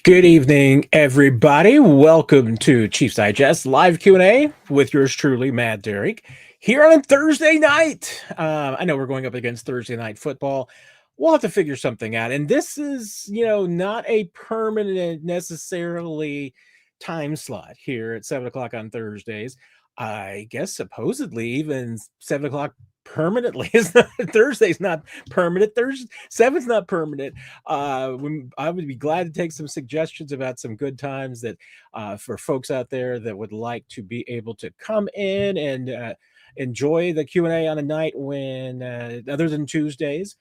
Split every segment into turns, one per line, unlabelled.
Good evening, everybody. Welcome to Chiefs Digest live Q&A with yours truly, Matt Derrick, here on a Thursday night. I know we're going up against Thursday night football. We'll have to figure something out. And this is, not a permanent necessarily time slot here at 7 o'clock on Thursdays. I guess supposedly even 7 o'clock permanently is not Thursday's not permanent. Thursday 7's not permanent. I would be glad to take some suggestions about some good times that for folks out there that would like to be able to come in and enjoy the Q&A on a night when other than Tuesdays.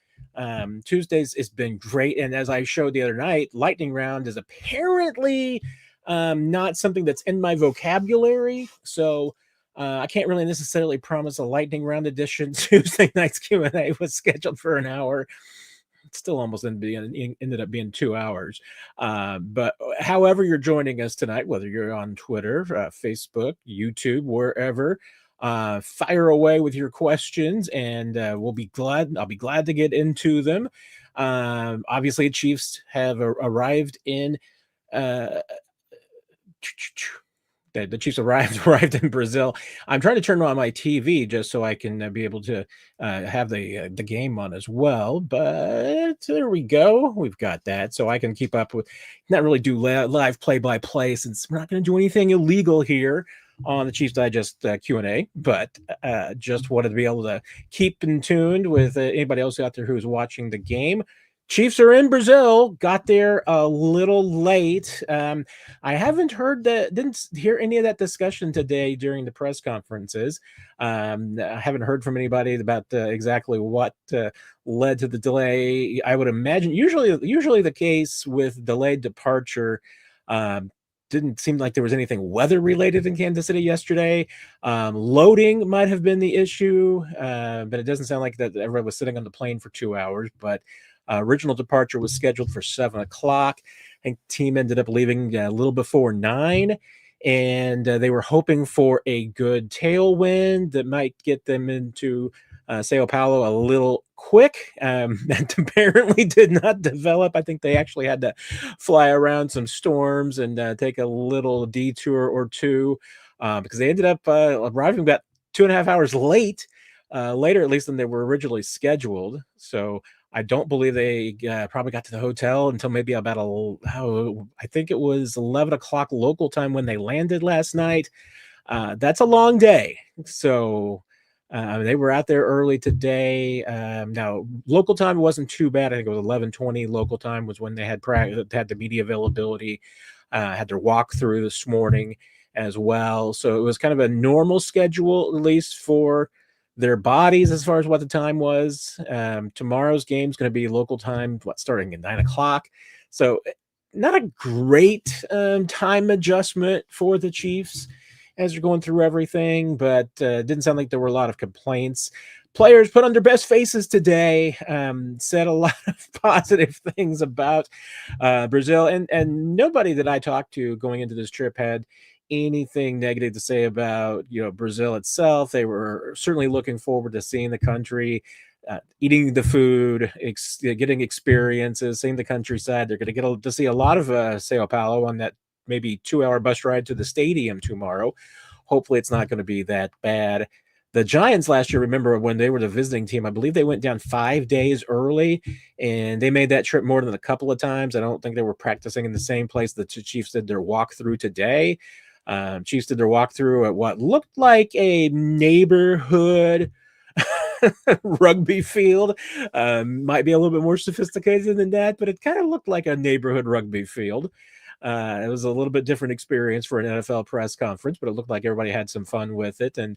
Tuesdays has been great, and as I showed the other night, lightning round is apparently not something that's in my vocabulary, so I can't really necessarily promise a lightning round edition. Tuesday night's Q&A was scheduled for an hour. It still almost ended up being 2 hours. But however you're joining us tonight, whether you're on Twitter, Facebook, YouTube, wherever, fire away with your questions, and I'll be glad to get into them. Obviously, Chiefs have arrived in uh, the Chiefs arrived in Brazil. I'm trying to turn on my TV just so I can be able to have the game on as well. But there we go. We've got that, so I can keep up with, not really do live play-by-play, since we're not going to do anything illegal here on the Chiefs Digest Q&A. But just wanted to be able to keep in tune with anybody else out there who's watching the game. Chiefs are in Brazil. Got there a little late. I didn't hear any of that discussion today during the press conferences. I haven't heard from anybody about exactly what led to the delay. I would imagine usually the case with delayed departure. Didn't seem like there was anything weather related in Kansas City yesterday. Loading might have been the issue, but it doesn't sound like that everybody was sitting on the plane for 2 hours. But original departure was scheduled for 7 o'clock. I think team ended up leaving a little before 9, and they were hoping for a good tailwind that might get them into Sao Paulo a little quick. That apparently did not develop. I think they actually had to fly around some storms and take a little detour or two because they ended up arriving about 2.5 hours later at least than they were originally scheduled. So I don't believe they probably got to the hotel until maybe about I think it was 11 o'clock local time when they landed last night. That's a long day. So they were out there early today. Now, local time wasn't too bad. I think it was 11:20 local time was when they had the media availability, had their walkthrough this morning as well. So it was kind of a normal schedule, at least for their bodies as far as what the time was. Tomorrow's game is going to be local time, starting at 9 o'clock. So not a great time adjustment for the Chiefs as they're going through everything, but didn't sound like there were a lot of complaints. Players put on their best faces today, said a lot of positive things about Brazil, and nobody that I talked to going into this trip had anything negative to say about Brazil itself. They were certainly looking forward to seeing the country, eating the food, getting experiences, seeing the countryside. They're going to get to see a lot of Sao Paulo on that maybe 2-hour bus ride to the stadium tomorrow. Hopefully it's not going to be that bad. The Giants last year, remember when they were the visiting team, I believe they went down 5 days early, and they made that trip more than a couple of times. I don't think they were practicing in the same place the Chiefs did their walkthrough today. Chiefs did their walkthrough at what looked like a neighborhood rugby field. Might be a little bit more sophisticated than that, but it kind of looked like a neighborhood rugby field. It was a little bit different experience for an NFL press conference, but it looked like everybody had some fun with it and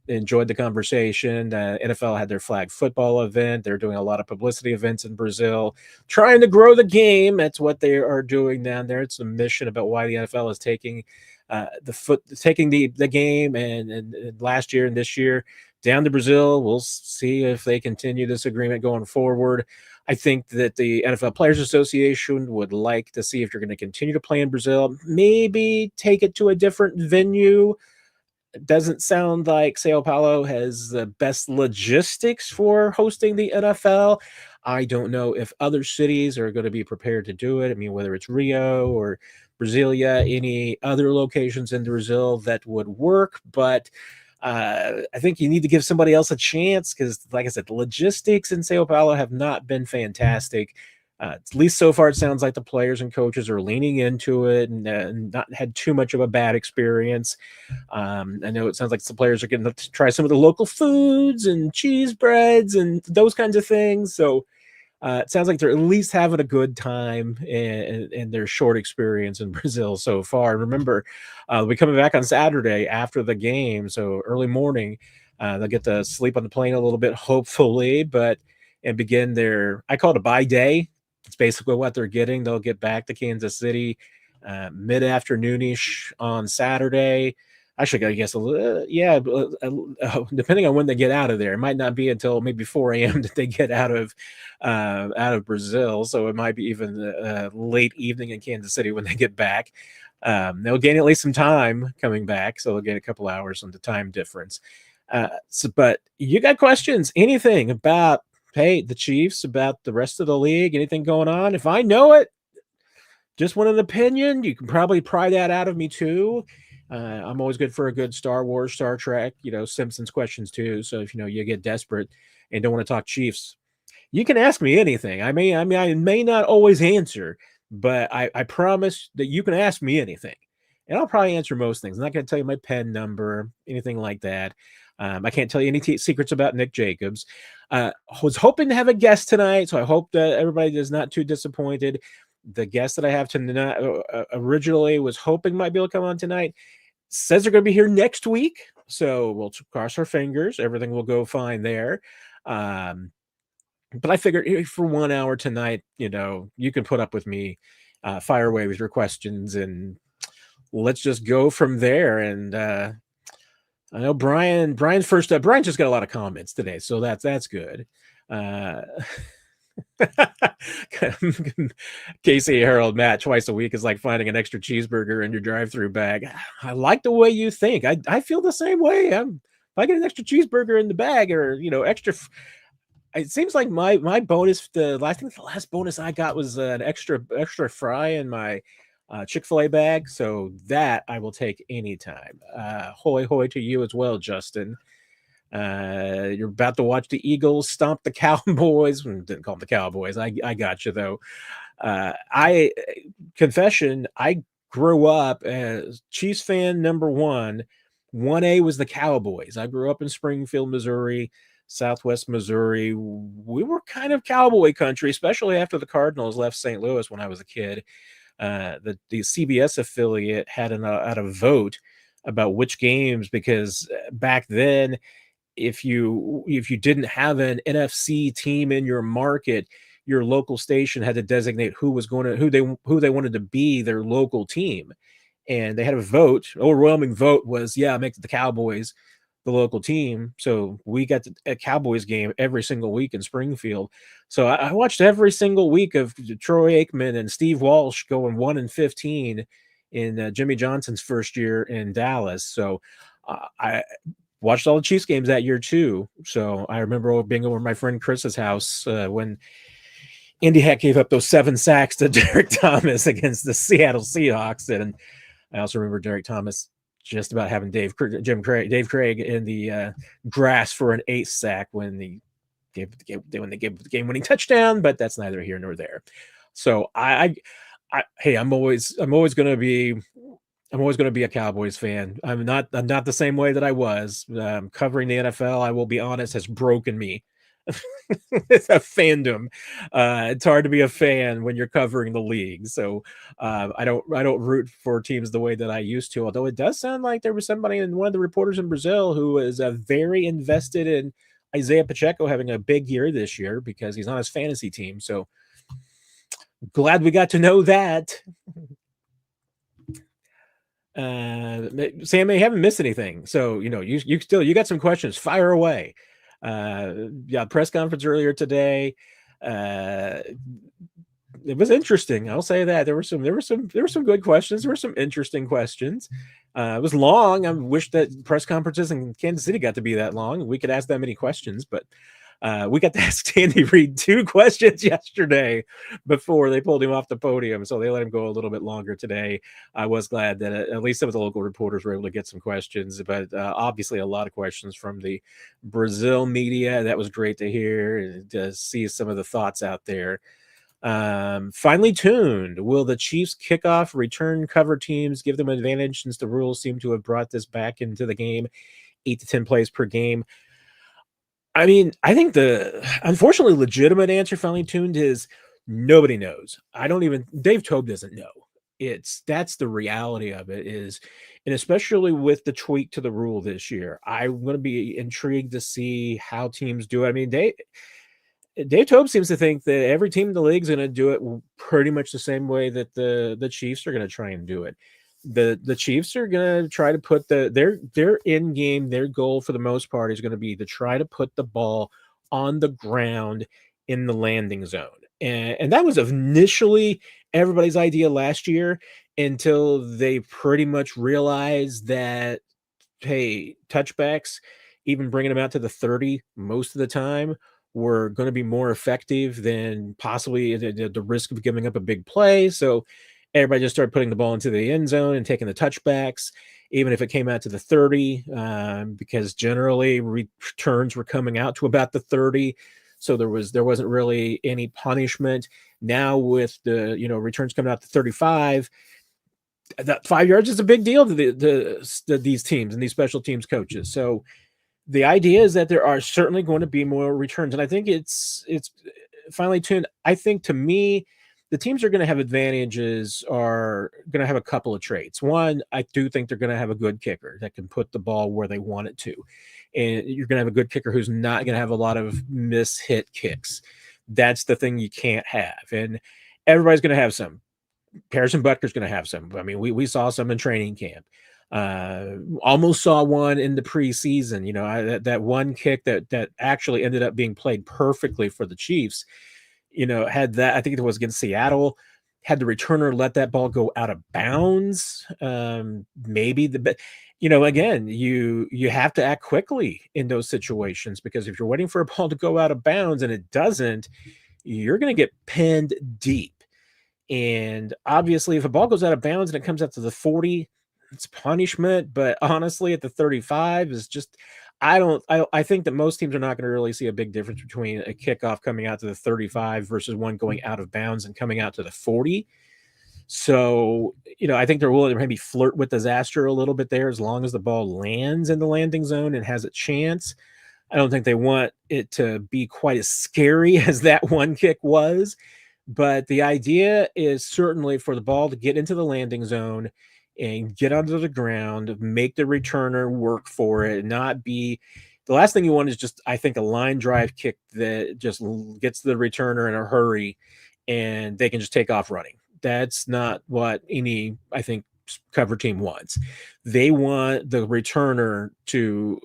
enjoyed the conversation. NFL had their flag football event. They're doing a lot of publicity events in Brazil, trying to grow the game. That's what they are doing down there. It's a mission about why the NFL is taking the game and last year and this year down to Brazil. We'll see if they continue this agreement going forward. I think that the NFL Players Association would like to see if you're going to continue to play in Brazil, maybe take it to a different venue. It doesn't sound like Sao Paulo has the best logistics for hosting the NFL. I don't know if other cities are going to be prepared to do it. I mean, whether it's Rio or Brasilia, any other locations in Brazil that would work, but I think you need to give somebody else a chance because, like I said, the logistics in Sao Paulo have not been fantastic. At least so far, it sounds like the players and coaches are leaning into it and not had too much of a bad experience. I know it sounds like the players are getting to try some of the local foods and cheese breads and those kinds of things. So it sounds like they're at least having a good time in their short experience in Brazil so far. Remember, they'll be coming back on Saturday after the game, so early morning. They'll get to sleep on the plane a little bit, hopefully, and begin their, I call it a bye day. It's basically what they're getting. They'll get back to Kansas City mid-afternoonish on Saturday. Actually, I guess, depending on when they get out of there, it might not be until maybe 4 a.m. that they get out of Brazil. So it might be even late evening in Kansas City when they get back. They'll gain at least some time coming back, so they'll get a couple hours on the time difference. But you got questions, anything about, hey, the Chiefs, about the rest of the league, anything going on? If I know it, just want an opinion, you can probably pry that out of me too. I'm always good for a good Star Wars, Star Trek, Simpsons questions too. So if you get desperate and don't want to talk Chiefs, you can ask me anything. I may not always answer, but I promise that you can ask me anything, and I'll probably answer most things. I'm not going to tell you my pen number, anything like that. I can't tell you any secrets about Nick Jacobs. Was hoping to have a guest tonight, so I hope that everybody is not too disappointed. The guest that I have tonight originally was hoping might be able to come on tonight. Says they're going to be here next week, so we'll cross our fingers. Everything will go fine there. But I figured for 1 hour tonight, you can put up with me. Fire away with your questions, and let's just go from there. And I know Brian's first up. Brian just got a lot of comments today, so that's good. Casey Harold, Matt, twice a week is like finding an extra cheeseburger in your drive-through bag. I like the way you think. I feel the same way. If I get an extra cheeseburger in the bag, or extra, it seems like my bonus. The last bonus I got was an extra fry in my Chick-fil-A bag. So that I will take anytime. Hoy hoy to you as well, Justin. You're about to watch the Eagles stomp the Cowboys. Didn't call them the Cowboys. I got you though. Confession, I grew up as Chiefs fan number one. 1A was the Cowboys. I grew up in Springfield, Missouri, Southwest Missouri. We were kind of cowboy country, especially after the Cardinals left St. Louis when I was a kid. The CBS affiliate had a vote about which games, because back then, if you didn't have an NFC team in your market, your local station had to designate who they wanted to be their local team, and they had a vote. Overwhelming vote was, make the Cowboys the local team. So we got a Cowboys game every single week in Springfield. So I watched every single week of Troy Aikman and Steve Walsh going 1-15 in Jimmy Johnson's first year in Dallas. So I watched all the Chiefs games that year too. So I remember being over my friend Chris's house when Indy Hack gave up those 7 sacks to Derrick Thomas against the Seattle Seahawks. And I also remember Derrick Thomas just about having Dave Craig in the grass for an 8th sack when they gave the game-winning touchdown, but that's neither here nor there. So I'm always going to be a Cowboys fan. I'm not the same way that I was. Covering the NFL, I will be honest, has broken me. It's a fandom. It's hard to be a fan when you're covering the league. So I don't root for teams the way that I used to. Although it does sound like there was somebody in one of the reporters in Brazil who is very invested in Isaiah Pacheco having a big year this year because he's on his fantasy team. So glad we got to know that. Sam, you haven't missed anything, so you got some questions. Fire away. Press conference earlier today. It was interesting. I'll say that there were some good questions. There were some interesting questions. It was long. I wish that press conferences in Kansas City got to be that long. We could ask that many questions, but We got to ask Andy Reid 2 questions yesterday before they pulled him off the podium, so they let him go a little bit longer today. I was glad that at least some of the local reporters were able to get some questions, but obviously a lot of questions from the Brazil media. That was great to hear and to see some of the thoughts out there. Finally tuned. Will the Chiefs kickoff return cover teams give them an advantage since the rules seem to have brought this back into the game? 8 to 10 plays per game. I mean, I think the unfortunately legitimate answer finally tuned is nobody knows. I don't even Dave Tobe doesn't know. That's the reality of it is, and especially with the tweak to the rule this year, I'm going to be intrigued to see how teams do it. I mean, Dave Tobe seems to think that every team in the league is going to do it pretty much the same way that the Chiefs are going to try and do it. The Chiefs are going to try to put their in game, their goal for the most part is going to be to try to put the ball on the ground in the landing zone. And that was initially everybody's idea last year until they pretty much realized that, hey, touchbacks, even bringing them out to the 30 most of the time, were going to be more effective than possibly the risk of giving up a big play. So everybody just started putting the ball into the end zone and taking the touchbacks, even if it came out to the 30, because generally returns were coming out to about the 30. So there wasn't really any punishment. Now with the returns coming out to 35, that 5 yards is a big deal to these teams and these special teams coaches. So the idea is that there are certainly going to be more returns, and I think it's finally tuned. I think to me, the teams are going to have advantages are going to have a couple of traits. One, I do think they're going to have a good kicker that can put the ball where they want it to, and you're going to have a good kicker who's not going to have a lot of miss-hit kicks. That's the thing you can't have, and everybody's going to have some. Harrison Butker's going to have some. I mean, we saw some in training camp. Almost saw one in the preseason. That one kick that actually ended up being played perfectly for the Chiefs. Had that. I think it was against Seattle. Had the returner let that ball go out of bounds. Maybe again, you have to act quickly in those situations because if you're waiting for a ball to go out of bounds and it doesn't, you're going to get pinned deep. And obviously, if a ball goes out of bounds and it comes out to the 40, it's punishment. But honestly, at the 35 is just, I think that most teams are not going to really see a big difference between a kickoff coming out to the 35 versus one going out of bounds and coming out to the 40. So, I think they're willing to maybe flirt with disaster a little bit there as long as the ball lands in the landing zone and has a chance. I don't think they want it to be quite as scary as that one kick was. But the idea is certainly for the ball to get into the landing zone and get onto the ground, make the returner work for it, not be the last thing you want is just, I think, a line drive kick that just gets the returner in a hurry and they can just take off running. That's not what any, I think, cover team wants. They want the returner to,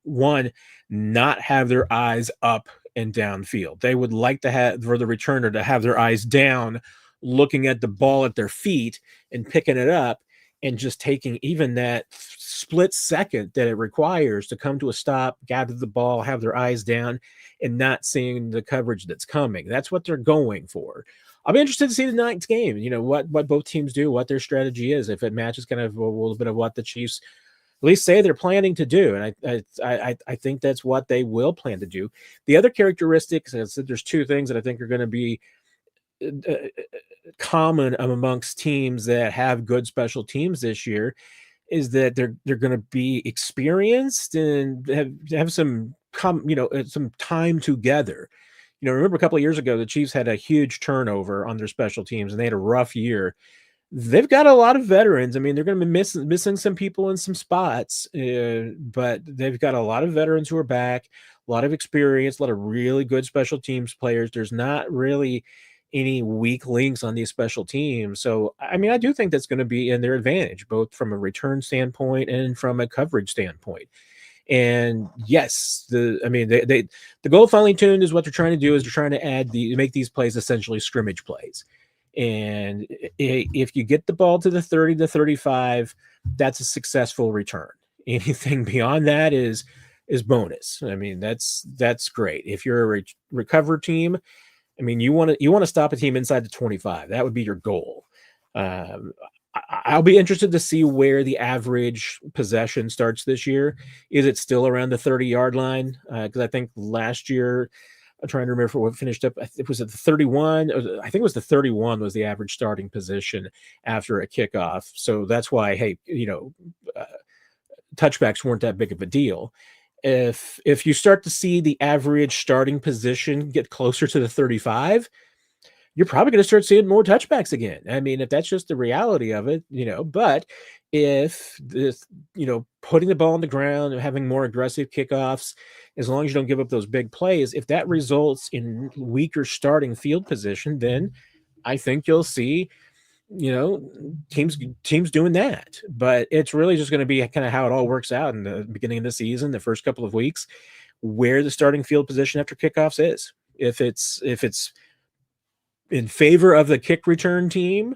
one, not have their eyes up and downfield. They would like to have for the returner to have their eyes down, looking at the ball at their feet and picking it up and just taking even that split second that it requires to come to a stop, gather the ball, have their eyes down, and not seeing the coverage that's coming. That's what they're going for. I'll be interested to see the ninth game, what both teams do, what their strategy is, if it matches kind of a little bit of what the Chiefs at least say they're planning to do. And I think that's what they will plan to do. The other characteristics, I said there's two things that I think are going to be common amongst teams that have good special teams this year is that they're going to be experienced and have some time together. Remember a couple of years ago, the Chiefs had a huge turnover on their special teams and they had a rough year. They've got a lot of veterans. I mean, they're going to be missing some people in some spots, but they've got a lot of veterans who are back, a lot of experience, a lot of really good special teams players. There's not really any weak links on these special teams. So, I mean, I do think that's going to be in their advantage, both from a return standpoint and from a coverage standpoint. And yes, the goal of finely tuned is what they're trying to do is they're trying to make these plays essentially scrimmage plays. And if you get the ball to the 30 to 35, that's a successful return. Anything beyond that is is bonus. I mean, that's great. If you're a recover team, I mean, you want to stop a team inside the 25. That would be your goal. Um, I'll be interested to see where the average possession starts this year. Is it still around the 30-yard line? Because I think last year, I'm trying to remember what finished up. It was at the 31. I think it was the 31 was the average starting position after a kickoff. So that's why, hey, touchbacks weren't that big of a deal. If you start to see the average starting position get closer to the 35, you're probably going to start seeing more touchbacks again. I mean, if that's just the reality of it, but if this, putting the ball on the ground and having more aggressive kickoffs, as long as you don't give up those big plays, if that results in weaker starting field position, then I think you'll see, teams doing that. But it's really just going to be kind of how it all works out in the beginning of the season, the first couple of weeks, where the starting field position after kickoffs is. If it's in favor of the kick return team,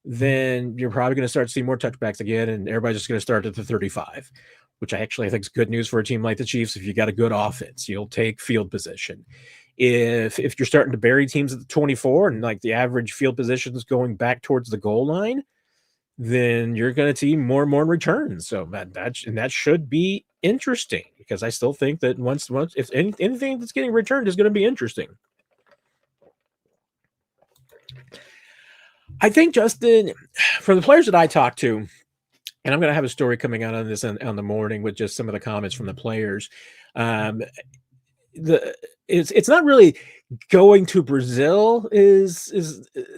then you're probably going to start to see more touchbacks again, and everybody's just going to start at the 35, which I think is good news for a team like the Chiefs. If you got a good offense, you'll take field position. If you're starting to bury teams at the 24 and like the average field position is going back towards the goal line, then you're going to see more and more returns. So that should be interesting, because I still think that once if anything that's getting returned is going to be interesting. I think, Justin, from the players that I talked to, and I'm going to have a story coming out on this on the morning with just some of the comments from the players. It's not really going to Brazil is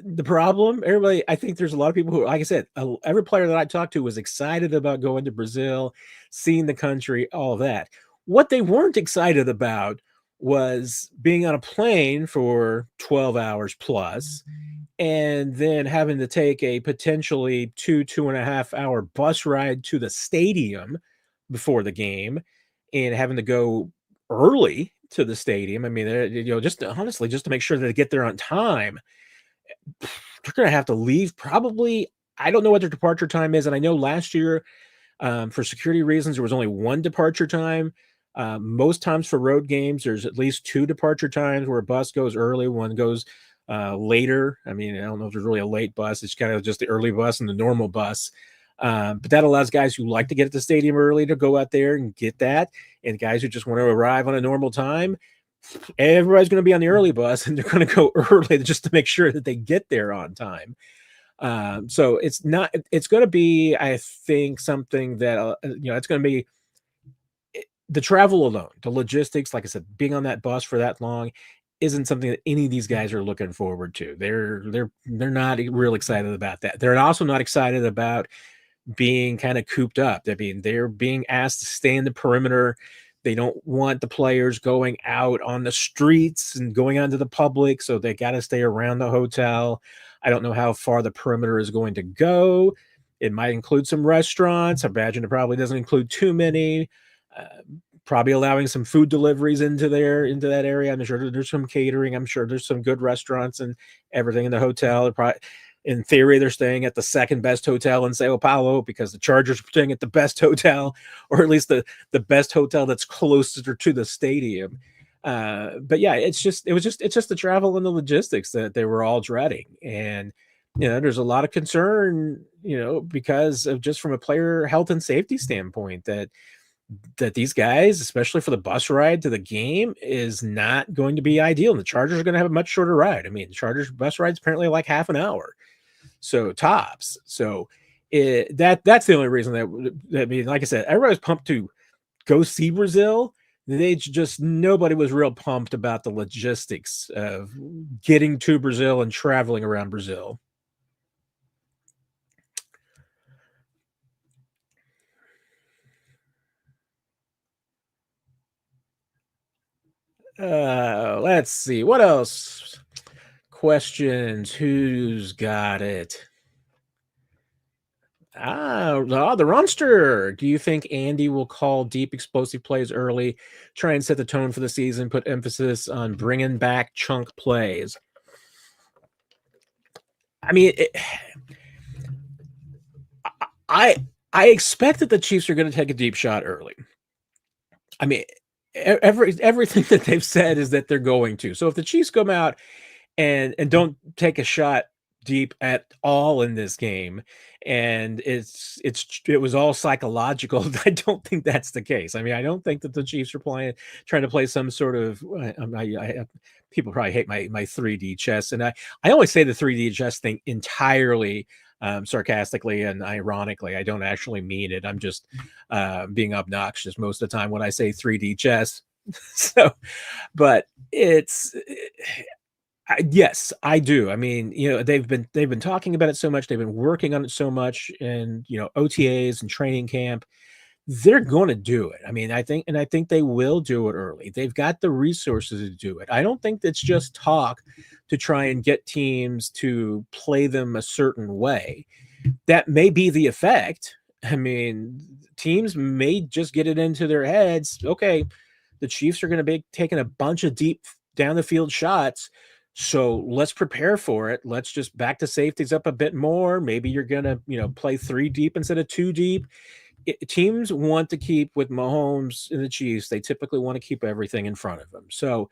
the problem. Everybody, I think there's a lot of people who, like I said, every player that I talked to was excited about going to Brazil, seeing the country, all that. What they weren't excited about was being on a plane for 12 hours plus, and then having to take a potentially 2.5 hour bus ride to the stadium before the game, and having to go early to the stadium. I mean, just honestly, just to make sure that they get there on time, they're going to have to leave probably. I don't know what their departure time is. And I know last year, for security reasons, there was only one departure time. Most times for road games, there's at least two departure times where a bus goes early, one goes later. I mean, I don't know if there's really a late bus. It's kind of just the early bus and the normal bus. But that allows guys who like to get at the stadium early to go out there and get that. And guys who just want to arrive on a normal time, everybody's going to be on the early bus, and they're going to go early just to make sure that they get there on time. So it's going to be, I think, something that, it's going to be the travel alone, the logistics, like I said, being on that bus for that long isn't something that any of these guys are looking forward to. They're not real excited about that. They're also not excited about being kind of cooped up. I mean, they're being asked to stay in the perimeter. They don't want the players going out on the streets and going onto the public, so they got to stay around the hotel. I don't know how far the perimeter is going to go. It might include some restaurants. I imagine it probably doesn't include too many. Probably allowing some food deliveries into that area. I'm sure there's some catering. I'm sure there's some good restaurants and everything in the hotel. Probably, in theory, they're staying at the second best hotel in Sao Paulo because the Chargers are staying at the best hotel, or at least the best hotel that's closer to the stadium. But yeah, it's just the travel and the logistics that they were all dreading. And there's a lot of concern, because of just from a player health and safety standpoint, that these guys, especially for the bus ride to the game, is not going to be ideal. And the Chargers are going to have a much shorter ride. I mean, the Chargers bus ride's apparently like half an hour, so tops. So that's the only reason that, I mean, like I said, everybody's pumped to go see Brazil. Nobody was real pumped about the logistics of getting to Brazil and traveling around Brazil. Let's see. What else? Questions. Who's got it? The Runster. Do you think Andy will call deep, explosive plays early, try and set the tone for the season, put emphasis on bringing back chunk plays? I mean, I expect that the Chiefs are going to take a deep shot early. I mean, everything that they've said is that they're going to. So if the Chiefs come out and don't take a shot deep at all in this game, and it was all psychological, I don't think that's the case. I mean, I don't think that the Chiefs are trying to play some sort of people probably hate my 3D chess, and I always say the 3D chess thing entirely sarcastically and ironically. I don't actually mean it. I'm just being obnoxious most of the time when I say 3D chess. So, but yes, I do. I mean, they've been talking about it so much. They've been working on it so much, and OTAs and training camp. They're going to do it. I mean, I think they will do it early. They've got the resources to do it. I don't think that's just talk to try and get teams to play them a certain way. That may be the effect. I mean, teams may just get it into their heads. Okay, the Chiefs are going to be taking a bunch of deep down the field shots. So let's prepare for it. Let's just back the safeties up a bit more. Maybe you're going to, play 3 deep instead of 2 deep. Teams want to keep with Mahomes and the Chiefs. They typically want to keep everything in front of them. So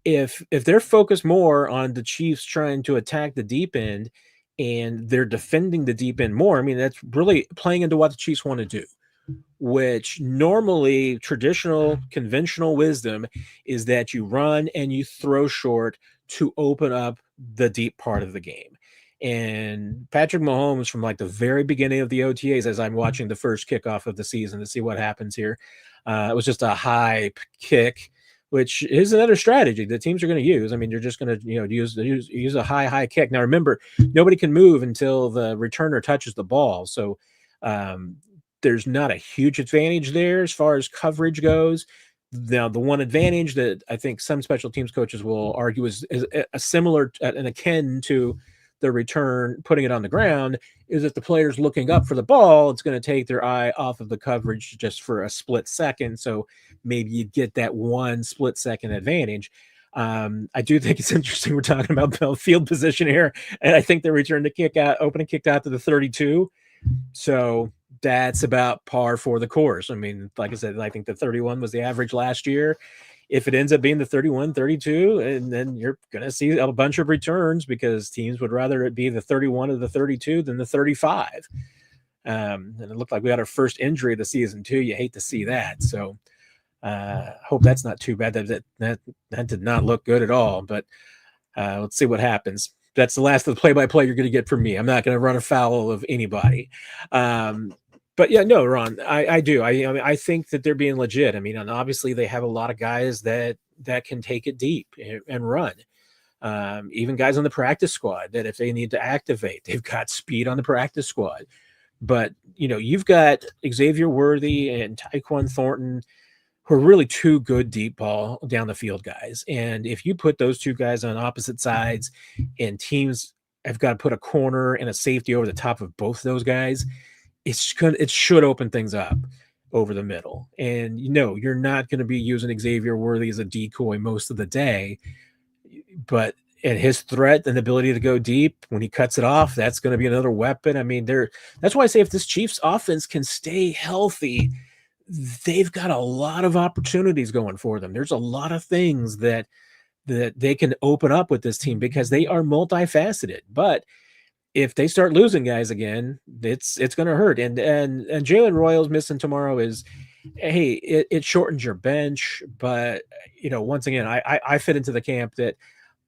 if they're focused more on the Chiefs trying to attack the deep end and they're defending the deep end more, I mean, that's really playing into what the Chiefs want to do, which normally traditional conventional wisdom is that you run and you throw short to open up the deep part of the game. And Patrick Mahomes, from like the very beginning of the OTAs, as I'm watching the first kickoff of the season to see what happens here, it was just a high kick, which is another strategy that teams are going to use. I mean, you're just going to use a high kick. Now remember, nobody can move until the returner touches the ball, so there's not a huge advantage there as far as coverage goes. Now, the one advantage that I think some special teams coaches will argue is a similar and akin to the return, putting it on the ground, is if the player's looking up for the ball, it's going to take their eye off of the coverage just for a split second. So maybe you get that one split second advantage. I do think it's interesting we're talking about field position here, and I think they returned the kick out, opening kicked out to the 32. So that's about par for the course. I mean, like I said, I think the 31 was the average last year. If it ends up being the 31, 32, and then you're going to see a bunch of returns because teams would rather it be the 31 or the 32 than the 35. And it looked like we had our first injury of the season too. You hate to see that. So hope that's not too bad. That did not look good at all, but let's see what happens. That's the last of the play-by-play you're going to get from me. I'm not going to run afoul of anybody. But yeah, no, Ron, I do. I mean, I think that they're being legit. I mean, and obviously they have a lot of guys that can take it deep and run. Even guys on the practice squad that if they need to activate, they've got speed on the practice squad. But you've got Xavier Worthy and Tyquan Thornton, who are really two good deep ball down the field guys. And if you put those two guys on opposite sides and teams have got to put a corner and a safety over the top of both those guys, it should open things up over the middle. And you're not going to be using Xavier Worthy as a decoy most of the day, but and his threat and ability to go deep when he cuts it off, that's going to be another weapon. I mean, that's why I say if this Chiefs offense can stay healthy, they've got a lot of opportunities going for them. There's a lot of things that they can open up with this team because they are multifaceted. But if they start losing guys again, it's going to hurt. And Jalen Royals missing tomorrow is, hey, it shortens your bench. But once again, I fit into the camp that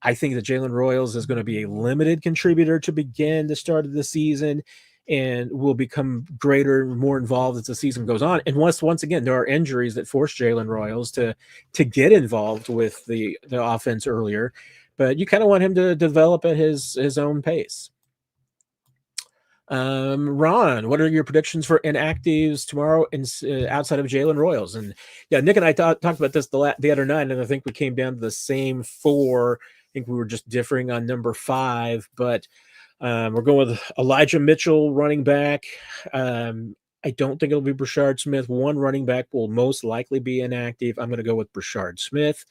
I think that Jalen Royals is going to be a limited contributor to begin the start of the season, and will become greater, more involved as the season goes on. And once again, there are injuries that force Jalen Royals to get involved with the offense earlier, but you kind of want him to develop at his own pace. Ron, what are your predictions for inactives tomorrow outside of Jalen Royals? And yeah, Nick and I talked about this the other night, and I think we came down to the same 4. I think we were just differing on number 5, but we're going with Elijah Mitchell, running back. I don't think it'll be Brashard Smith. One running back will most likely be inactive. I'm going to go with Brashard Smith.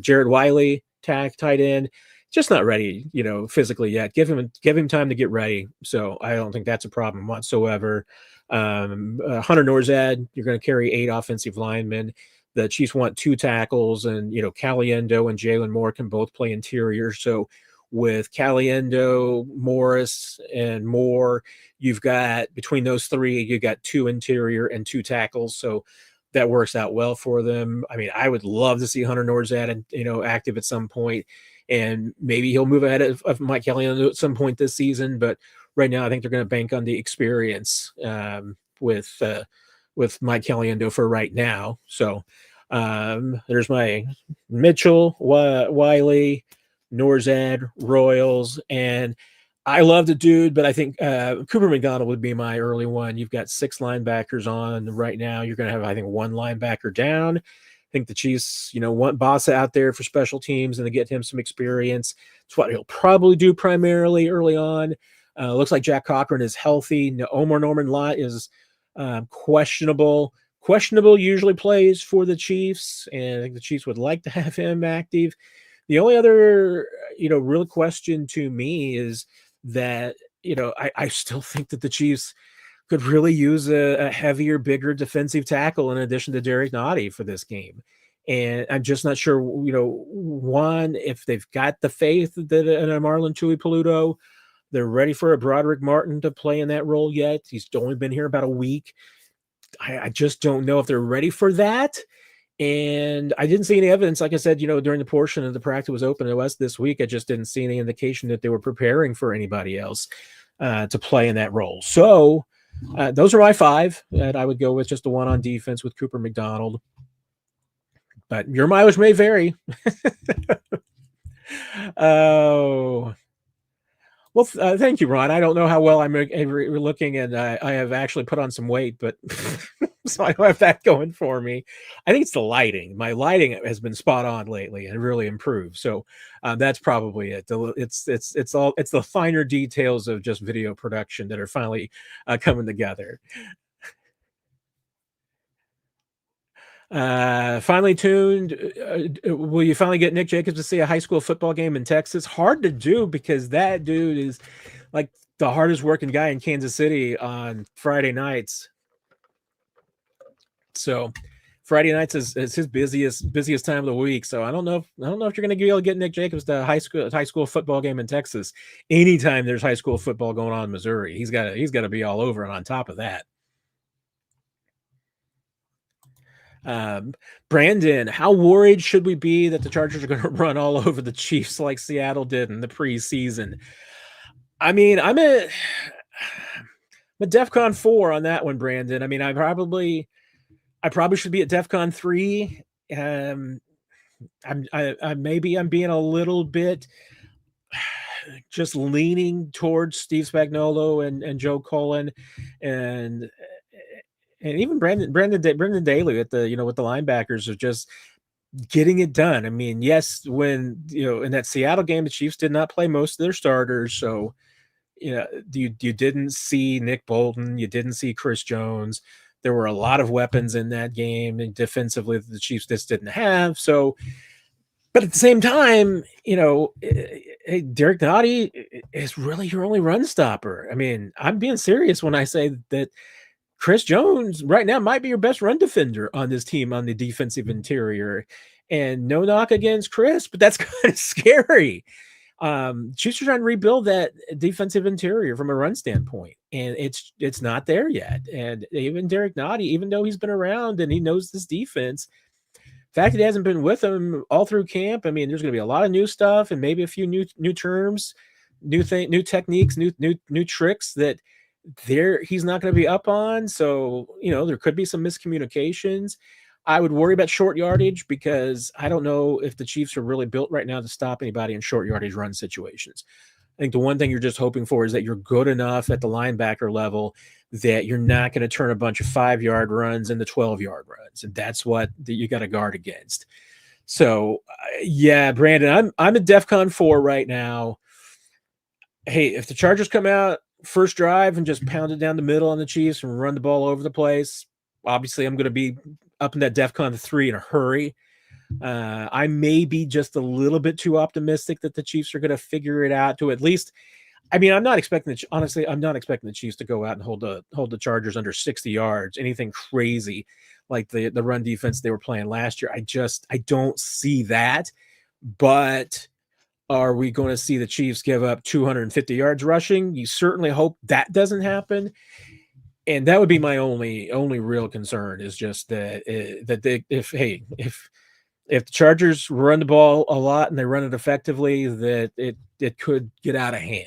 Jared Wiley, tight end, just not ready, physically yet. Give him time to get ready. So I don't think that's a problem whatsoever. Hunter Norzad, you're going to carry 8 offensive linemen. the Chiefs want 2 tackles, and, Caliendo and Jalen Moore can both play interior. So with Caliendo, Morris, and Moore, you've got between those three, you got 2 interior and 2 tackles. So that works out well for them. I mean, I would love to see Hunter Norzad, active at some point, and maybe he'll move ahead of Mike Caliendo at some point this season. But right now, I think they're going to bank on the experience with Mike Caliendo for right now. So there's my Mitchell, Wiley, Norzad, Royals, and I love the dude, but I think Cooper McDonald would be my early one. You've got 6 linebackers on right now. You're going to have, I think, 1 linebacker down. I think the Chiefs, want Bossa out there for special teams and to get him some experience. It's what he'll probably do primarily early on. Looks like Jack Cochran is healthy. Omar Norman Lott is questionable. Questionable usually plays for the Chiefs, and I think the Chiefs would like to have him active. The only other, real question to me is that, I still think that the Chiefs could really use a heavier, bigger defensive tackle in addition to Derrick Nottie for this game. And I'm just not sure, one, if they've got the faith that in a Marlon Tuipulotu, they're ready for a Broderick Martin to play in that role yet. He's only been here about a week. I just don't know if they're ready for that. And I didn't see any evidence, like I said, during the portion of the practice was open to us this week. I just didn't see any indication that they were preparing for anybody else to play in that role. So those are my 5 that I would go with, just the one on defense with Cooper McDonald. But your mileage may vary. Oh. Well, thank you, Ron. I don't know how well I'm looking, and I have actually put on some weight, but so I don't have that going for me. I think it's the lighting. My lighting has been spot on lately and really improved. So that's probably it. It's the finer details of just video production that are finally coming together. Finally tuned. Will you finally get Nick Jacobs to see a high school football game in Texas? Hard to do because that dude is like the hardest working guy in Kansas City on Friday nights. So Friday nights is his busiest time of the week. So I don't know if you're going to be able to get Nick Jacobs to a high school football game in Texas. Anytime there's high school football going on in Missouri, he's got to be all over. And on top of that, Brandon, how worried should we be that the Chargers are going to run all over the Chiefs like Seattle did in the preseason? I mean, I'm a DEFCON 4 on that one, Brandon. I mean, I probably should be at DEFCON 3. Maybe I'm being a little bit just leaning towards Steve Spagnuolo and Joe Cullen and even Brendan Daly with the with the linebackers are just getting it done. I mean, yes, when in that Seattle game, the Chiefs did not play most of their starters, so you didn't see Nick Bolton, you didn't see Chris Jones. There were a lot of weapons in that game, and defensively, the Chiefs just didn't have. So, but at the same time, Derrick Nottie is really your only run stopper. I mean, I'm being serious when I say that Chris Jones right now might be your best run defender on this team on the defensive interior. And no knock against Chris, but that's kind of scary. Chiefs are trying to rebuild that defensive interior from a run standpoint, and it's not there yet. And even Derrick Nottie, even though he's been around and he knows this defense, the fact that he hasn't been with them all through camp, I mean, there's going to be a lot of new stuff and maybe a few new terms, new techniques, new tricks that he's not going to be up on. So, there could be some miscommunications. I would worry about short yardage because I don't know if the Chiefs are really built right now to stop anybody in short yardage run situations. I think the one thing you're just hoping for is that you're good enough at the linebacker level that you're not going to turn a bunch of 5-yard runs into 12-yard runs. And that's what you got to guard against. So, yeah, Brandon, I'm at DEFCON 4 right now. Hey, if the Chargers come out first drive and just pound it down the middle on the Chiefs and run the ball over the place, obviously I'm going to be up in that DEFCON 3 in a hurry. I may be just a little bit too optimistic that the Chiefs are going to figure it out to at least. I mean, I'm not expecting the Chiefs to go out and hold the Chargers under 60 yards, anything crazy like the run defense they were playing last year. I don't see that. But are we going to see the Chiefs give up 250 yards rushing? You certainly hope that doesn't happen. And that would be my only real concern, is just that if the Chargers run the ball a lot and they run it effectively, that it could get out of hand.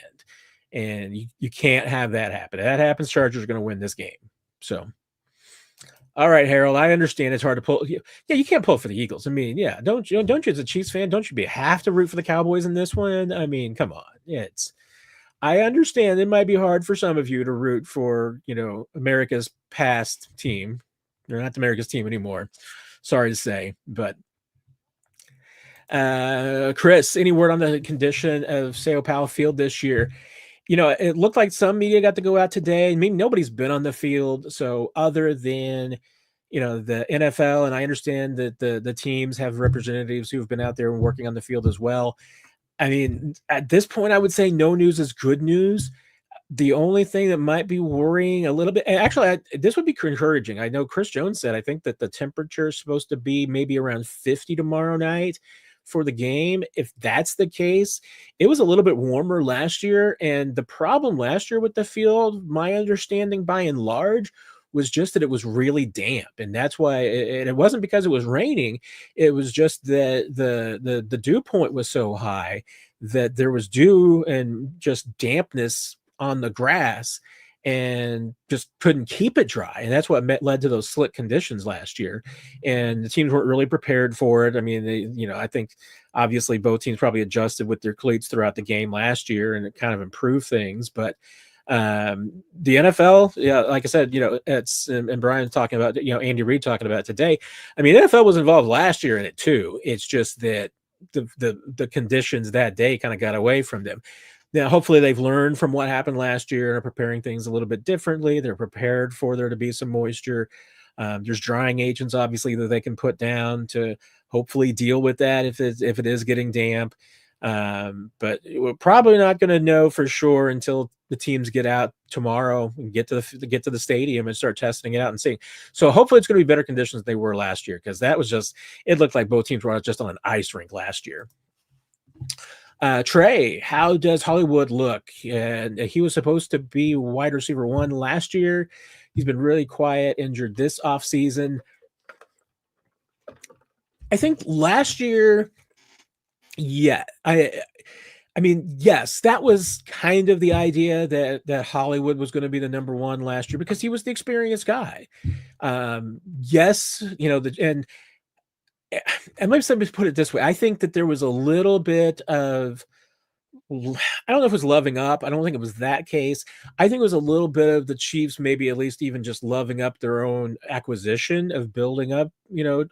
And you can't have that happen. If that happens, Chargers are going to win this game. So, all right, Harold, I understand it's hard to pull. Yeah, you can't pull for the Eagles. I mean, yeah, don't you as a Chiefs fan, don't you have to root for the Cowboys in this one? I mean, come on. I understand it might be hard for some of you to root for, America's past team. They're not America's team anymore. Sorry to say, but Chris, any word on the condition of Sao Paulo Field this year? It looked like some media got to go out today. I mean, nobody's been on the field. So other than, the NFL, and I understand that the teams have representatives who've been out there and working on the field as well. I mean, at this point, I would say no news is good news. The only thing that might be worrying a little bit, and actually, this would be encouraging. I know Chris Jones said, I think that the temperature is supposed to be maybe around 50 tomorrow night for the game. If that's the case, it was a little bit warmer last year. And the problem last year with the field, my understanding by and large, was just that it was really damp. And that's why it wasn't because it was raining. It was just that the dew point was so high that there was dew and just dampness on the grass, and just couldn't keep it dry. And that's what led to those slick conditions last year. And the teams weren't really prepared for it. I mean, I think obviously both teams probably adjusted with their cleats throughout the game last year, and it kind of improved things. But the NFL, yeah, like I said, it's, and Brian's talking about, Andy Reid talking about it today. I mean, NFL was involved last year in it too. It's just that the conditions that day kind of got away from them. Now, hopefully they've learned from what happened last year and are preparing things a little bit differently. They're prepared for there to be some moisture. There's drying agents, obviously, that they can put down to hopefully deal with that if it is getting damp. But we're probably not going to know for sure until the teams get out tomorrow and get to the stadium and start testing it out and seeing. So hopefully it's going to be better conditions than they were last year, because that was it looked like both teams were just on an ice rink last year. Trey, how does Hollywood look? He was supposed to be wide receiver 1 last year. He's been really quiet, injured this offseason. I think last year, yeah, I mean, yes, that was kind of the idea that Hollywood was going to be the number 1 last year because he was the experienced guy. Yes, and let me put it this way. I think that there was a little bit of, I don't know if it was loving up. I don't think it was that case. I think it was a little bit of the Chiefs, maybe at least even just loving up their own acquisition of building up,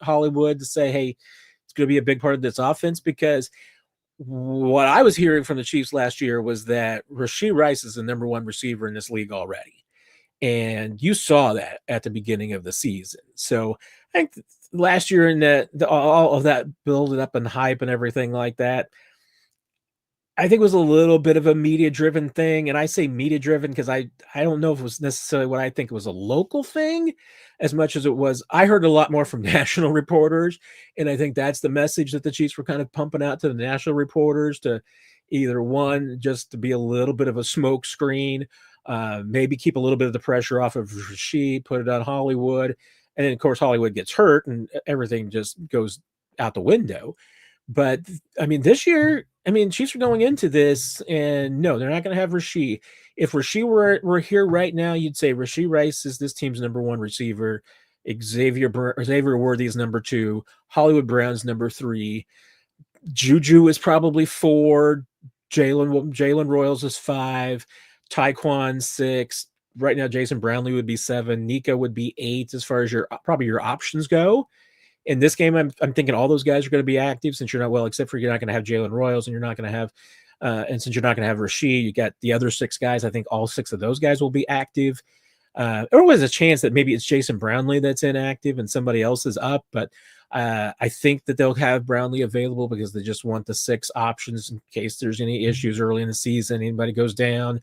Hollywood, to say, hey, it's going to be a big part of this offense. Because what I was hearing from the Chiefs last year was that Rashee Rice is the number 1 receiver in this league already. And you saw that at the beginning of the season. So I think last year, in all of that building up and hype and everything like that, I think it was a little bit of a media-driven thing. And I say media-driven because I don't know if it was necessarily what I think it was a local thing as much as it was. I heard a lot more from national reporters, and I think that's the message that the Chiefs were kind of pumping out to the national reporters, to either one, just to be a little bit of a smoke screen, maybe keep a little bit of the pressure off of Rashee, put it on Hollywood. And then, of course, Hollywood gets hurt and everything just goes out the window. But, I mean, this year, Chiefs are going into this, and no, they're not going to have Rashee. If Rashee were here right now, you'd say Rashee Rice is this team's number 1 receiver. Xavier Worthy is number 2. Hollywood Brown's number 3. Juju is probably 4. Jalen Royals is 5. Tyquan 6. Right now, Jason Brownlee would be 7. Nico would be 8 as far as your options go. In this game, I'm thinking all those guys are going to be active, since you're not, except for you're not going to have Jalen Royals, and you're not going to have, and since you're not going to have Rashee, you got the other 6 guys. I think all 6 of those guys will be active. There was a chance that maybe it's Jason Brownlee that's inactive and somebody else is up, but I think that they'll have Brownlee available because they just want the 6 options in case there's any issues early in the season, anybody goes down.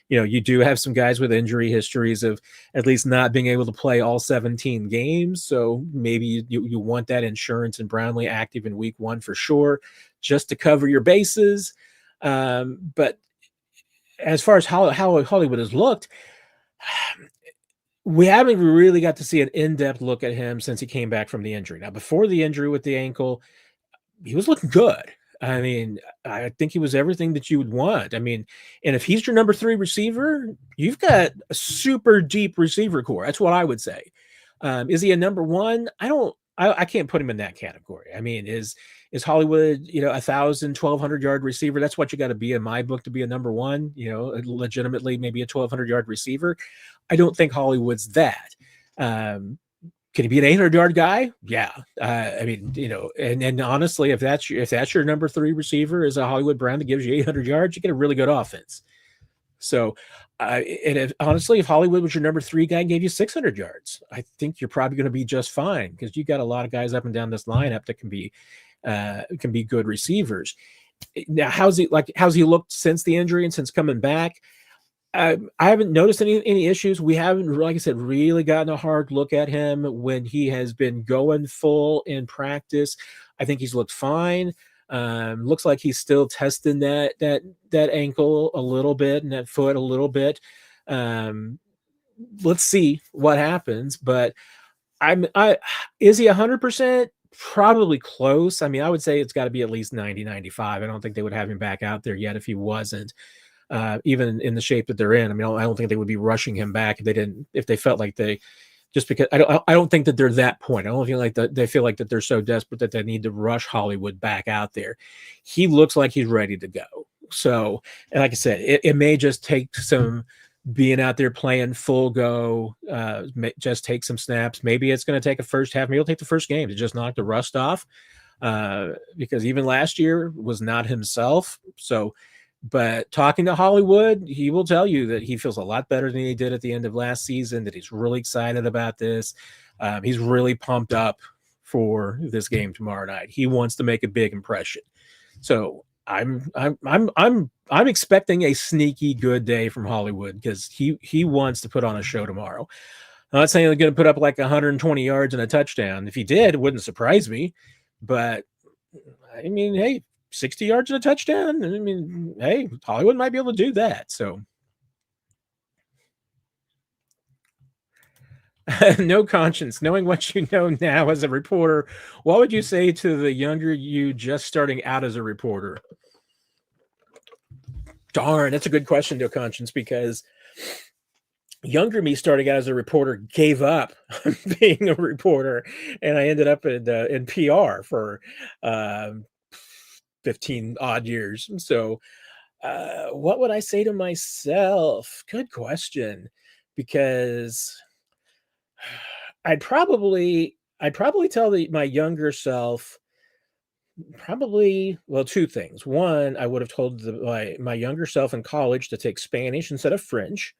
you do have some guys with injury histories of at least not being able to play all 17 games. So maybe you want that insurance and Brownlee active in week 1 for sure, just to cover your bases. But as far as how Hollywood has looked, we haven't really got to see an in-depth look at him since he came back from the injury. Now, before the injury with the ankle, he was looking good. I mean, I think he was everything that you would want. I mean, and if he's your number 3 receiver, you've got a super deep receiver core. That's what I would say. Is he a number 1? I can't put him in that category. I mean, is Hollywood, 1,000, 1,200 yard receiver? That's what you got to be in my book to be a number 1, legitimately maybe a 1,200 yard receiver. I don't think Hollywood's that. Can he be an 800-yard guy? Yeah. I mean, and honestly, if that's your number 3 receiver is a Hollywood Brown that gives you 800 yards, you get a really good offense. So, and honestly, if Hollywood was your number 3 guy and gave you 600 yards, I think you're probably going to be just fine because you got a lot of guys up and down this lineup that can be good receivers. Now, how's he looked since the injury and since coming back? I haven't noticed any issues. We haven't, like I said, really gotten a hard look at him when he has been going full in practice. I think he's looked fine. Looks like he's still testing that ankle a little bit and that foot a little bit. Let's see what happens. But is he 100%? Probably close. I mean, I would say it's got to be at least 90, 95. I don't think they would have him back out there yet if he wasn't. Even in the shape that they're in. I mean, I don't think they would be rushing him back if they felt like just because I don't think that they're that point. I don't feel like that they feel like that they're so desperate that they need to rush Hollywood back out there. He looks like he's ready to go. So, and like I said, it may just take some being out there playing full go, just take some snaps. Maybe it's going to take a first half. Maybe he'll take the first game to just knock the rust off, because even last year was not himself. So, but talking to Hollywood, he will tell you that he feels a lot better than he did at the end of last season, that he's really excited about this. He's really pumped up for this game tomorrow night. He wants to make a big impression. So I'm expecting a sneaky good day from Hollywood because he wants to put on a show tomorrow. I'm not saying he's going to put up like 120 yards and a touchdown. If he did, it wouldn't surprise me. But I mean, hey, 60 yards and a touchdown. I mean, hey, Hollywood might be able to do that. So no conscience, knowing what you know now as a reporter, what would you say to the younger you just starting out as a reporter? Darn, that's a good question, no conscience, because younger me starting out as a reporter gave up being a reporter, and I ended up in PR for 15 odd years. So what would I say to myself? Good question, because I'd probably tell my younger self two things. One, I would have told my younger self in college to take Spanish instead of French,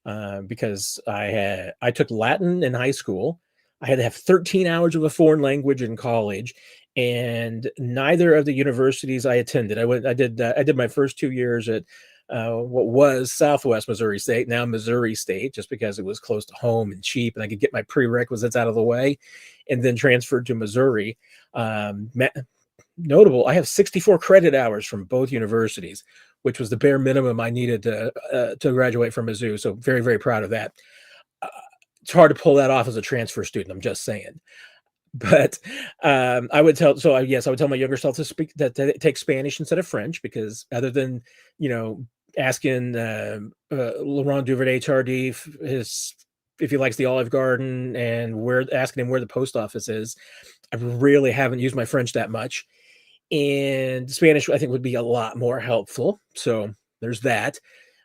because I took Latin in high school. I had to have 13 hours of a foreign language in college, and neither of the universities I attended. I did my first 2 years at what was Southwest Missouri State, now Missouri State, just because it was close to home and cheap, and I could get my prerequisites out of the way, and then transferred to Missouri. Notable, I have 64 credit hours from both universities, which was the bare minimum I needed to graduate from Mizzou. So very, very proud of that. It's hard to pull that off as a transfer student. I'm just saying. But I would tell my younger self to take Spanish instead of French, because other than, asking Laurent Duvernay-Tardif if he likes the Olive Garden and asking him where the post office is, I really haven't used my French that much. And Spanish, I think, would be a lot more helpful. So there's that.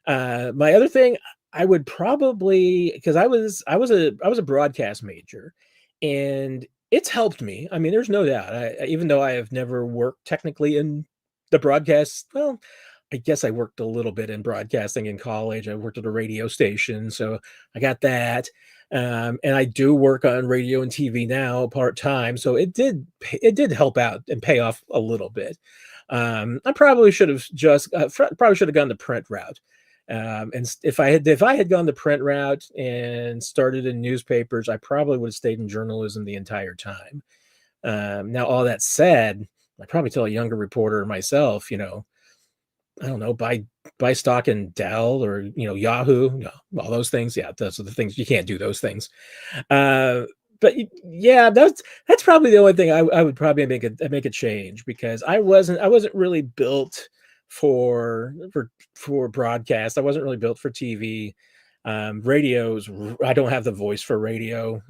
My other thing, I would probably, because I was a broadcast major, and it's helped me. I mean, there's no doubt. Even though I have never worked technically in the broadcast, well, I guess I worked a little bit in broadcasting in college. I worked at a radio station, so I got that. And I do work on radio and TV now part-time, so it did help out and pay off a little bit. I probably should have gone the print route, And if I had gone the print route and started in newspapers, I probably would have stayed in journalism the entire time. Now, all that said, I'd probably tell a younger reporter myself, I don't know, buy stock in Dell or Yahoo, all those things. Yeah, those are the things you can't do those things. Uh, but yeah, that's probably the only thing I would probably make a change, because I wasn't really built for broadcast. I wasn't really built for TV. Radios, I don't have the voice for radio.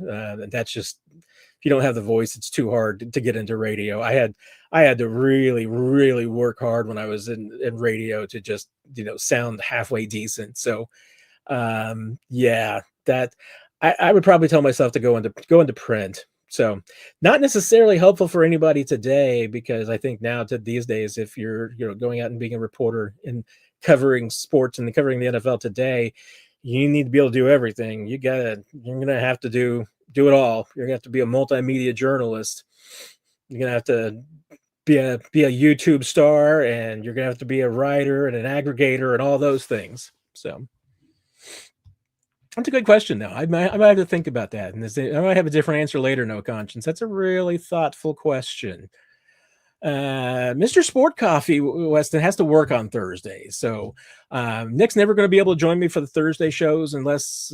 That's just, if you don't have the voice, it's too hard to get into radio. I had to really, really work hard when I was in radio to just, sound halfway decent. So yeah, that I would probably tell myself to go into print. So not necessarily helpful for anybody today, because I think now to these days, if you're going out and being a reporter and covering sports and covering the NFL today, you need to be able to do everything. You're gonna have to do it all. You're gonna have to be a multimedia journalist. You're gonna have to be a YouTube star, and you're gonna have to be a writer and an aggregator and all those things. So that's a good question, though. I might have to think about that, and I might have a different answer later. No conscience. That's a really thoughtful question. Mr. Sport Coffee Weston has to work on Thursday, so Nick's never going to be able to join me for the Thursday shows unless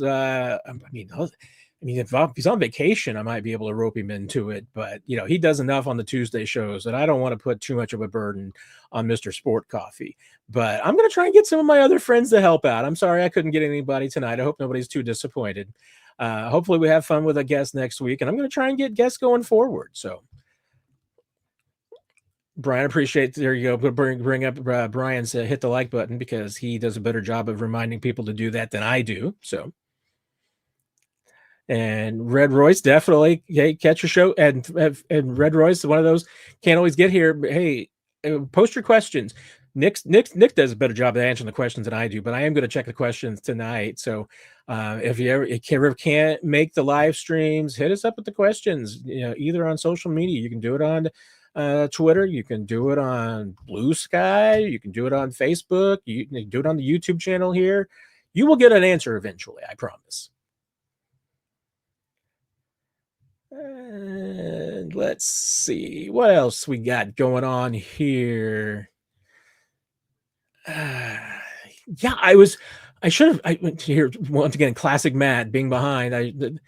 if he's on vacation, I might be able to rope him into it. But he does enough on the Tuesday shows that I don't want to put too much of a burden on Mr. Sport Coffee. But I'm going to try and get some of my other friends to help out. I'm sorry I couldn't get anybody tonight. I hope nobody's too disappointed. Hopefully we have fun with a guest next week, and I'm going to try and get guests going forward. So, Brian, appreciate, there you go. Bring up Brian's hit the like button, because he does a better job of reminding people to do that than I do. So, and Red Royce, definitely, hey, catch your show. And Red Royce, one of those, can't always get here, but hey, post your questions. Nick does a better job of answering the questions than I do, but I am going to check the questions tonight. So if you ever can't make the live streams, hit us up with the questions. Either on social media, you can do it on Twitter, you can do it on Blue Sky, you can do it on Facebook, you can do it on the YouTube channel here. You will get an answer eventually, I promise. And let's see what else we got going on here. Yeah, I should have. Here once again, classic Matt being behind.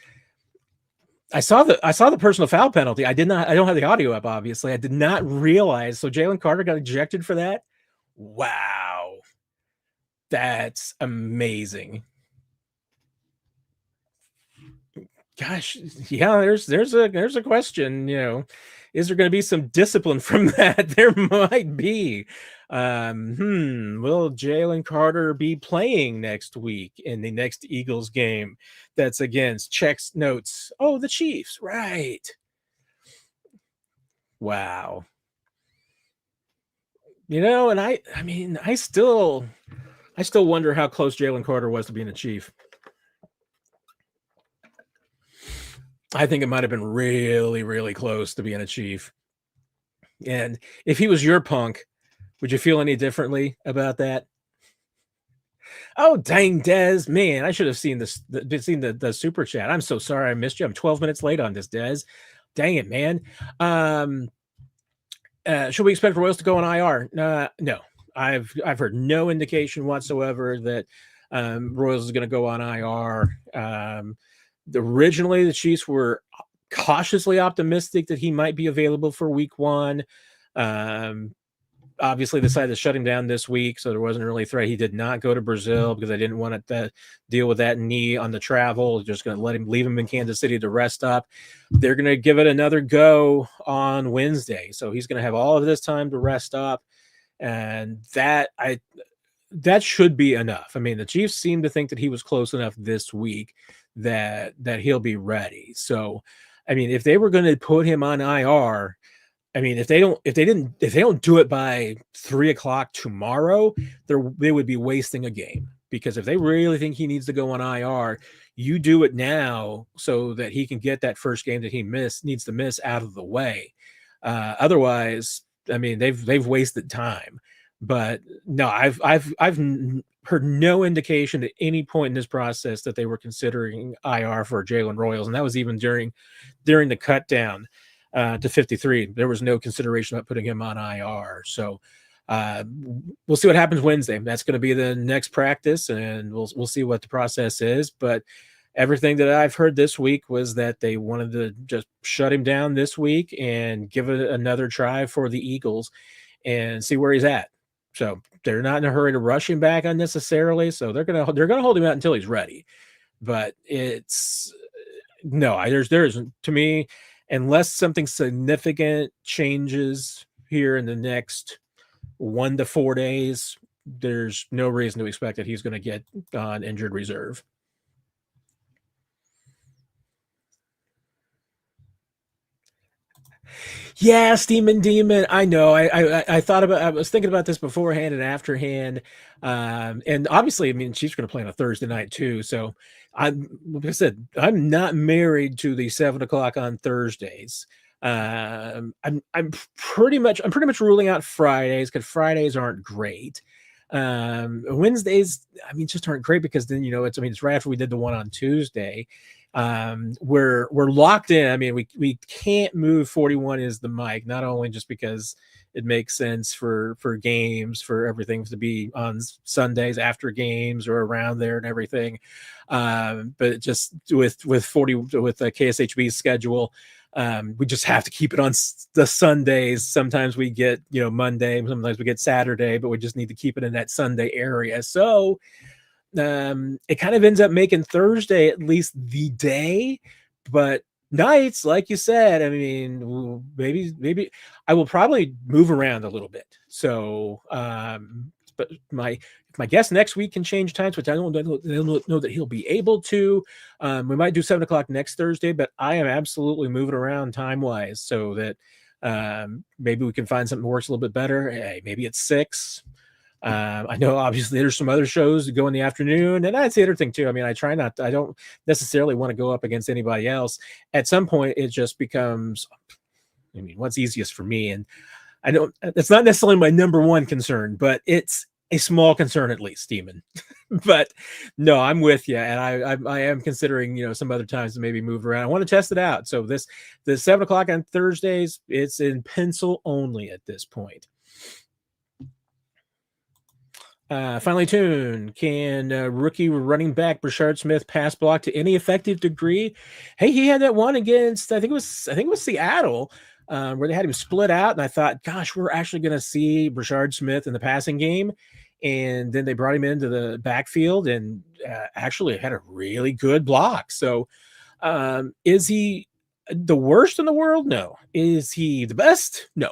I saw the personal foul penalty. I don't have the audio up, obviously. I did not realize. So Jalen Carter got ejected for that. Wow, that's amazing. Gosh, yeah. There's a question. Is there going to be some discipline from that? There might be. Will Jalen Carter be playing next week in the next Eagles game? That's against checks notes. Oh, the Chiefs, right? Wow. And I still wonder how close Jalen Carter was to being a Chief. I think it might have been really, really close to being a Chief. And if he was your Punk, would you feel any differently about that? Oh, dang, Dez, man, I should have seen the super chat. I'm so sorry I missed you. I'm 12 minutes late on this, Dez. Dang it, man. Should we expect Royals to go on IR? No, I've heard no indication whatsoever that Royals is going to go on IR. Originally, the Chiefs were cautiously optimistic that he might be available for week 1. Obviously decided to shut him down this week, so there wasn't really a threat. He did not go to Brazil because I didn't want to deal with that knee on the travel. Just going to leave him in Kansas City to rest up. They're going to give it another go on Wednesday, so he's going to have all of this time to rest up, and that should be enough. I mean, the Chiefs seem to think that he was close enough this week that he'll be ready. So, I mean, if they were going to put him on IR, I mean, if they don't do it by 3:00 tomorrow, they would be wasting a game. Because if they really think he needs to go on IR, you do it now so that he can get that first game that he needs to miss out of the way. Otherwise, I mean, they've wasted time. But no, I've heard no indication at any point in this process that they were considering IR for Jalen Royals, and that was even during the cut down to 53. There was no consideration about putting him on IR. So we'll see what happens Wednesday. That's going to be the next practice, and we'll see what the process is. But everything that I've heard this week was that they wanted to just shut him down this week and give it another try for the Eagles and see where he's at. So they're not in a hurry to rush him back unnecessarily. So they're gonna hold him out until he's ready. But it's no, there's to me, unless something significant changes here in the next 1 to 4 days, there's no reason to expect that he's going to get on injured reserve. Yeah, Steam and Demon. I know. I thought about. I was thinking about this beforehand and afterhand, and obviously, I mean, Chiefs going to play on a Thursday night too. So, like I said, I'm not married to the 7 o'clock on Thursdays. I'm pretty much ruling out Fridays because Fridays aren't great. Wednesdays, I mean, just aren't great because then it's right after we did the one on Tuesday. We're locked in. I mean, we can't move 41 is the mic, not only just because it makes sense for games, for everything to be on Sundays after games or around there and everything. But just with the KSHB's schedule, we just have to keep it on the Sundays. Sometimes we get, Monday, sometimes we get Saturday, but we just need to keep it in that Sunday area. So, it kind of ends up making Thursday at least the day, but nights, like you said, I mean, maybe I will probably move around a little bit. So, but my guest next week can change times, which I don't know that he'll be able to. We might do 7 o'clock next Thursday, but I am absolutely moving around time wise so that maybe we can find something that works a little bit better. Hey, maybe it's 6. I know obviously there's some other shows that go in the afternoon, and that's the other thing too. I mean, I don't necessarily want to go up against anybody else. At some point, it just becomes, I mean, what's easiest for me. And I don't, it's not necessarily my number one concern, but it's a small concern at least, Steeman. But no, I'm with you. And I am considering, some other times to maybe move around. I want to test it out. So the 7 o'clock on Thursdays, it's in pencil only at this point. Finally tuned. Can rookie running back Brashard Smith pass block to any effective degree? Hey, he had that one against I think it was Seattle, where they had him split out, and I thought, gosh, we're actually going to see Brashard Smith in the passing game, and then they brought him into the backfield and actually had a really good block. So, is he the worst in the world? No. Is he the best? No.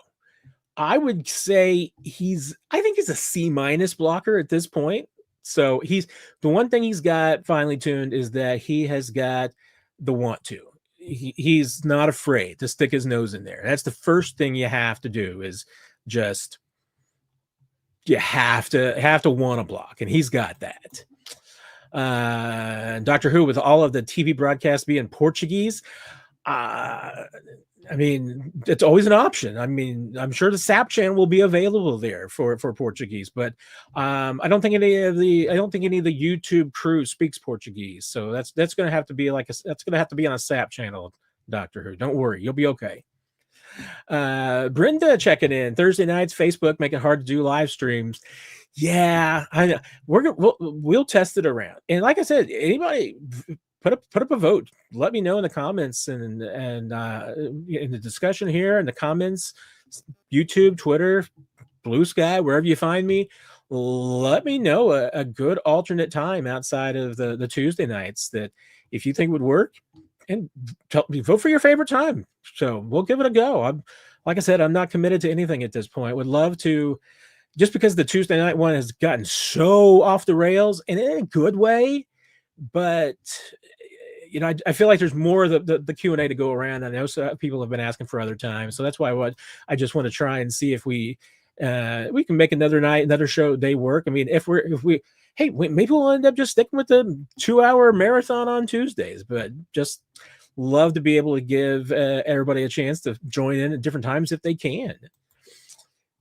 I would say I think he's a C- blocker at this point. So the one thing he's got finely tuned is that he has got the want to. He's not afraid to stick his nose in there. That's the first thing you have to do is just, you have to want to block. And he's got that. Doctor Who, with all of the TV broadcasts being Portuguese, I mean, it's always an option. I mean, I'm sure the SAP channel will be available there for Portuguese, but I don't think any of the YouTube crew speaks Portuguese. So that's going to have to be that's going to have to be on a SAP channel, Doctor Who. Don't worry, you'll be okay. Brenda checking in. Thursday nights, Facebook make it hard to do live streams. Yeah, I know. We'll test it around. And like I said, anybody put up a vote. Let me know in the comments and in the discussion here in the comments, YouTube, Twitter, Blue Sky, wherever you find me. Let me know a good alternate time outside of the Tuesday nights that if you think would work, and vote for your favorite time. So we'll give it a go. Like I said, I'm not committed to anything at this point. Would love to, just because the Tuesday night one has gotten so off the rails and in a good way, but I feel like there's more of the Q&A to go around. I know people have been asking for other times, so that's why I just want to try and see if we can make another show day work. I mean, maybe we'll end up just sticking with the 2-hour marathon on Tuesdays, but just love to be able to give everybody a chance to join in at different times if they can.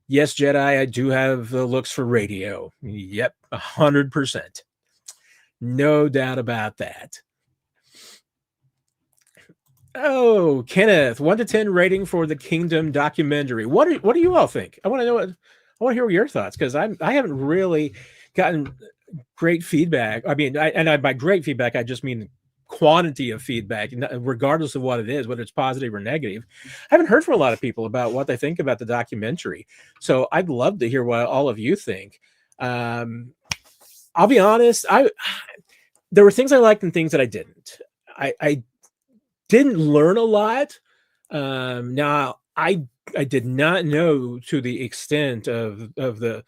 Yes, Jedi, I do have the looks for radio. Yep, 100%. No doubt about that. Oh, Kenneth, 1 to 10 rating for the Kingdom documentary. What do you all think? I want to know what I want to hear your thoughts, because I haven't really gotten great feedback. I mean, by great feedback, I just mean quantity of feedback, regardless of what it is, whether it's positive or negative. I haven't heard from a lot of people about what they think about the documentary. So I'd love to hear what all of you think. I'll be honest, there were things I liked and things that I didn't. I didn't learn a lot. Now I did not know to the extent of the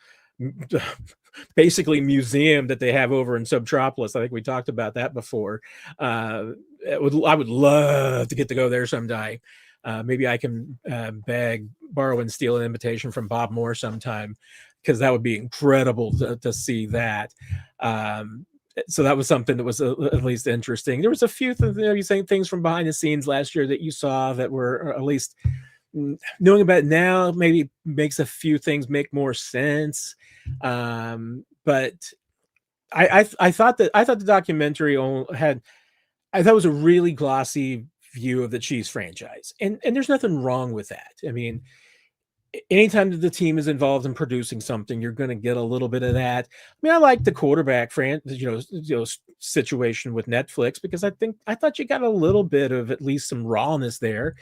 basically museum that they have over in Subtropolis. I think we talked about that before. I would love to get to go there someday. Maybe I can beg, borrow, and steal an invitation from Bob Moore sometime, because that would be incredible to see that. So that was something that was at least interesting. There was a few things from behind the scenes last year that you saw that were, at least knowing about it now, maybe makes a few things make more sense. But I thought the documentary had, I thought it was a really glossy view of the Chiefs franchise, and there's nothing wrong with that. I mean, anytime that the team is involved in producing something, you're going to get a little bit of that. I mean, I like the quarterback situation with Netflix, because I thought you got a little bit of at least some rawness there.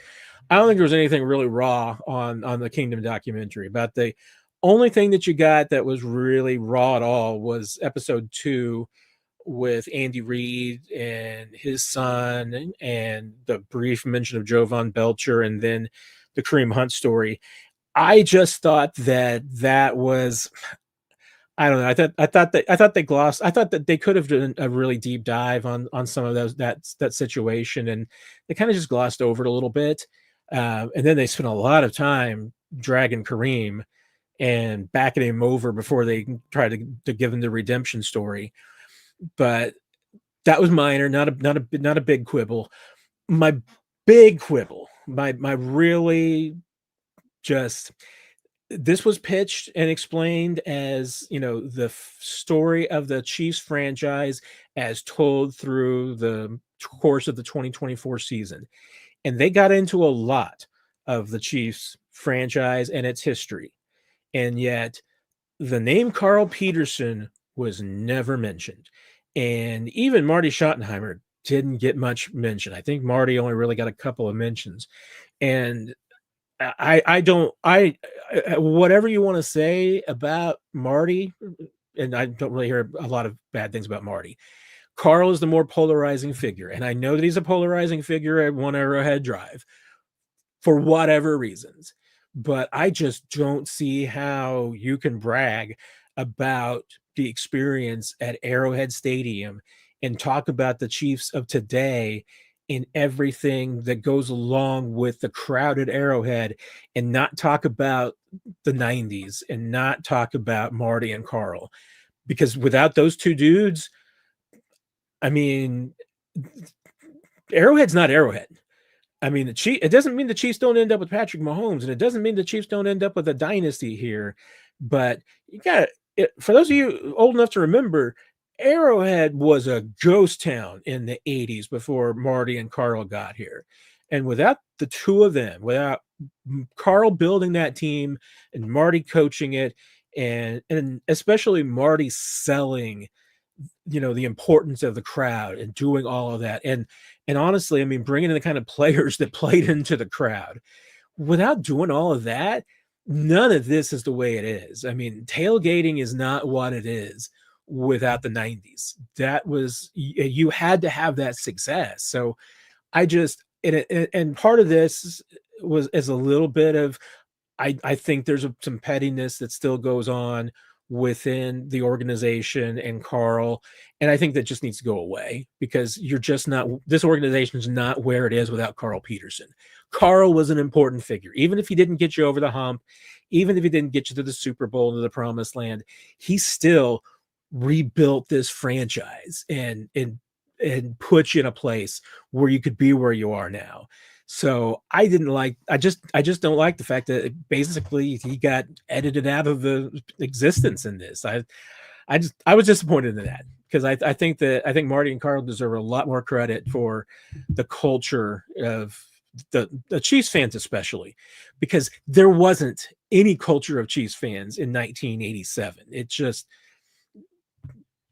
I don't think there was anything really raw on the Kingdom documentary. About the only thing that you got that was really raw at all was episode 2 with Andy Reid and his son, and the brief mention of Jovan Belcher, and then the Kareem Hunt story. I just thought that was, I don't know. I thought they glossed. I thought that they could have done a really deep dive on some of that situation, and they kind of just glossed over it a little bit. And then they spent a lot of time dragging Kareem and backing him over before they tried to give him the redemption story. But that was minor, not a big quibble. My big quibble, my really just, this was pitched and explained as, the story of the Chiefs franchise as told through the course of the 2024 season. And they got into a lot of the Chiefs franchise and its history. And yet the name Carl Peterson was never mentioned. And even Marty Schottenheimer didn't get much mention. I think Marty only really got a couple of mentions. And I don't, whatever you want to say about Marty, and I don't really hear a lot of bad things about Marty. Carl is the more polarizing figure. And I know that he's a polarizing figure at One Arrowhead Drive for whatever reasons. But I just don't see how you can brag about the experience at Arrowhead Stadium and talk about the Chiefs of today in everything that goes along with the crowded Arrowhead, and not talk about the 90s, and not talk about Marty and Carl. Because without those two dudes, I mean, Arrowhead's not Arrowhead. I mean, it doesn't mean the Chiefs don't end up with Patrick Mahomes, and it doesn't mean the Chiefs don't end up with a dynasty here. But you got it, for those of you old enough to remember, Arrowhead was a ghost town in the 80s before Marty and Carl got here. And without the two of them, without Carl building that team and Marty coaching it, and especially Marty selling, the importance of the crowd and doing all of that, and honestly, I mean, bringing in the kind of players that played into the crowd, without doing all of that, none of this is the way it is. I mean, tailgating is not what it is without the 90s. That was, you had to have that success. So I just, and part of this is a little bit of, I think there's some pettiness that still goes on within the organization and Carl. And I think that just needs to go away, because you're just not, this organization is not where it is without Carl Peterson. Carl was an important figure. Even if he didn't get you over the hump, even if he didn't get you to the Super Bowl, to the promised land, he still rebuilt this franchise and put you in a place where you could be where you are now. So I just don't like the fact that basically he got edited out of the existence in this. I was disappointed in that because I think Marty and Carl deserve a lot more credit for the culture of the Chiefs fans, especially because there wasn't any culture of Chiefs fans in 1987. It just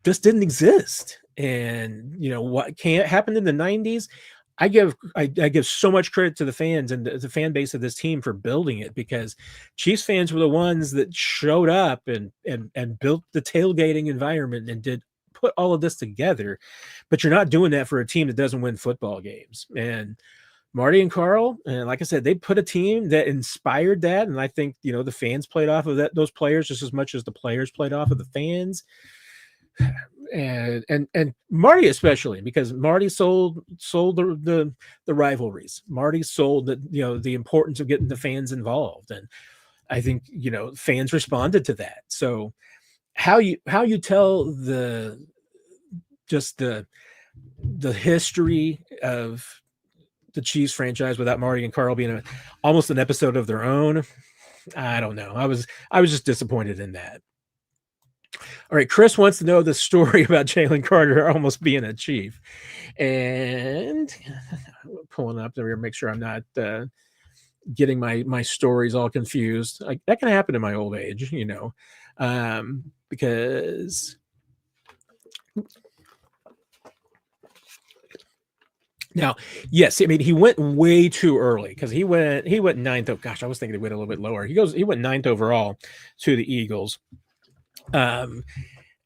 didn't exist. And what can't happen in the 90s. I give so much credit to the fans and the fan base of this team for building it, because Chiefs fans were the ones that showed up and built the tailgating environment and did put all of this together. But you're not doing that for a team that doesn't win football games. And Marty and Carl, and like I said, they put a team that inspired that. And I think the fans played off of those players just as much as the players played off of the fans. And Marty especially, because Marty sold the rivalries. Marty sold the importance of getting the fans involved, and I think fans responded to that. So how you tell just the history of the Chiefs franchise without Marty and Carl being almost an episode of their own, I don't know. I was just disappointed in that. All right, Chris wants to know the story about Jalen Carter almost being a Chief, and pulling up there to make sure I'm not getting my stories all confused. That can happen in my old age, because now, yes, I mean he went way too early because he went ninth. Oh gosh, I was thinking he went a little bit lower. He went ninth overall to the Eagles. And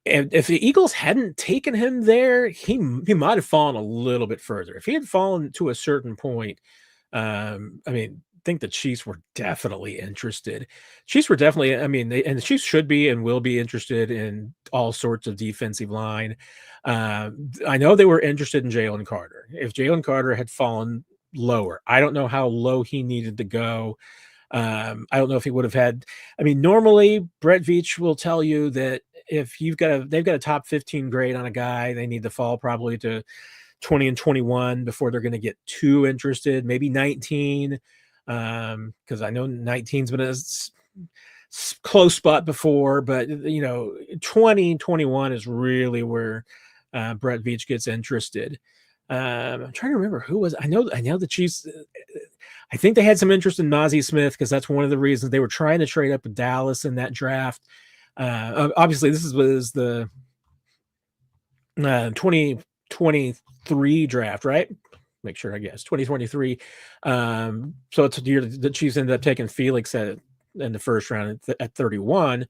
if the Eagles hadn't taken him there, he might have fallen a little bit further. If he had fallen to a certain point, I mean, I think the Chiefs were definitely interested. Chiefs were definitely, I mean, and the Chiefs should be and will be interested in all sorts of defensive line. I know they were interested in Jalen Carter. If Jalen Carter had fallen lower, I don't know how low he needed to go. I don't know if he would have had. I mean, normally Brett Veach will tell you that if they've got a top 15 grade on a guy, they need to fall probably to 20 and 21 before they're going to get too interested. Maybe 19, because I know 19's been a close spot before, but 20, 21 is really where Brett Veach gets interested. I'm trying to remember who was. I know the Chiefs. I think they had some interest in Mozzie Smith because that's one of the reasons they were trying to trade up with Dallas in that draft. Obviously, this was the 2023 draft, right? Make sure, I guess 2023. So it's the year the Chiefs ended up taking Felix in the first round at 31.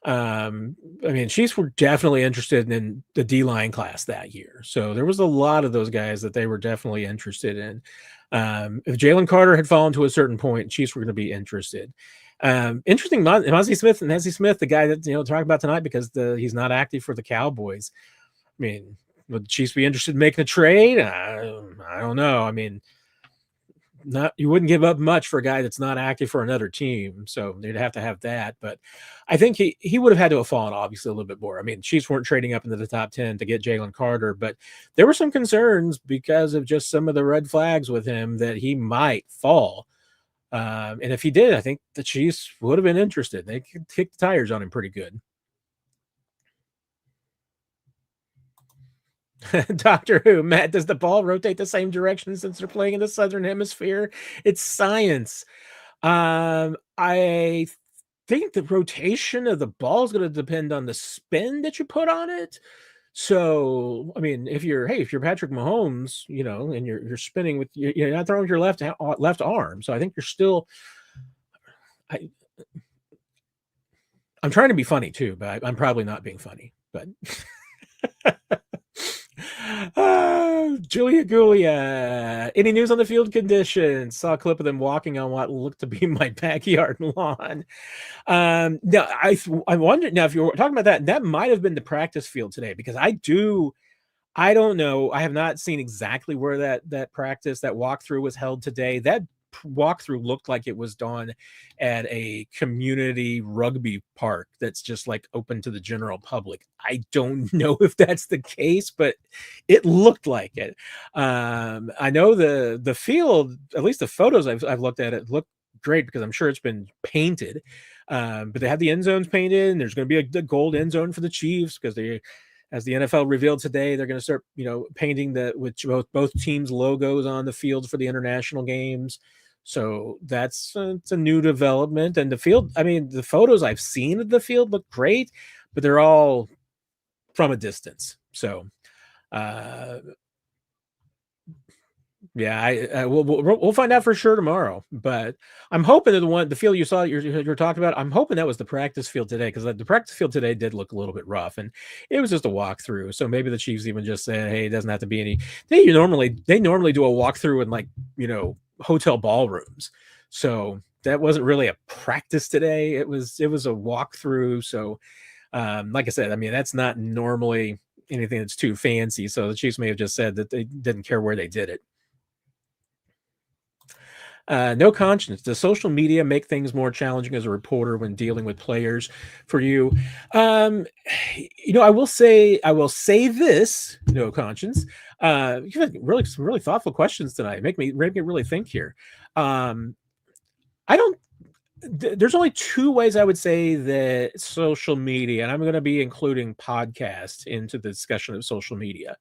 I mean, Chiefs were definitely interested in the D-line class that year. So there was a lot of those guys that they were definitely interested in. If Jalen Carter had fallen to a certain point, Chiefs were going to be interested. Interesting, Mozzie Smith and Nessie Smith, the guy that talking about tonight, because he's not active for the Cowboys. I mean, would the Chiefs be interested in making a trade? I don't know. I mean, you wouldn't give up much for a guy that's not active for another team, so they'd have to have that. But I think he would have had to have fallen obviously a little bit more. I mean, Chiefs weren't trading up into the top 10 to get Jalen Carter, but there were some concerns because of just some of the red flags with him that he might fall. And if he did, I think the Chiefs would have been interested. They could kick the tires on him pretty good. Doctor Who, Matt, does the ball rotate the same direction since they're playing in the southern hemisphere? It's science. I think the rotation of the ball is going to depend on the spin that you put on it. So, I mean, if you're Patrick Mahomes, and you're spinning with you're not throwing with your left arm. So I think you're still. I'm trying to be funny too, but I'm probably not being funny. But Julia Gulia, any news on the field conditions? Saw a clip of them walking on what looked to be my backyard lawn. Now I wonder now if you're talking about that might have been the practice field today, because I don't know. I have not seen exactly where that practice, that walkthrough was held today. That walkthrough looked like it was done at a community rugby park that's just like open to the general public. I don't know if that's the case, but it looked like it. I know the field, at least the photos I've looked at, it looked great because I'm sure it's been painted. But they have the end zones painted, and there's going to be the gold end zone for the Chiefs because they, as the NFL revealed today, they're going to start, painting with both teams' logos on the fields for the international games. So that's it's a new development. And the field, I mean, the photos I've seen of the field look great, but they're all from a distance. So, uh, yeah, we'll find out for sure tomorrow. But I'm hoping that the field you saw you're talking about, I'm hoping that was the practice field today, because the practice field today did look a little bit rough, and it was just a walkthrough. So maybe the Chiefs even just said, "Hey, it doesn't have to be any." They normally do a walkthrough in, like, hotel ballrooms. So that wasn't really a practice today. It was a walkthrough. So, like I said, I mean, that's not normally anything that's too fancy. So the Chiefs may have just said that they didn't care where they did it. No conscience. Does social media make things more challenging as a reporter when dealing with players for you? Um, I will say this, no conscience. You've had some really thoughtful questions tonight. Make me really think here. I don't. There's only two ways I would say that social media, and I'm going to be including podcasts into the discussion of social media.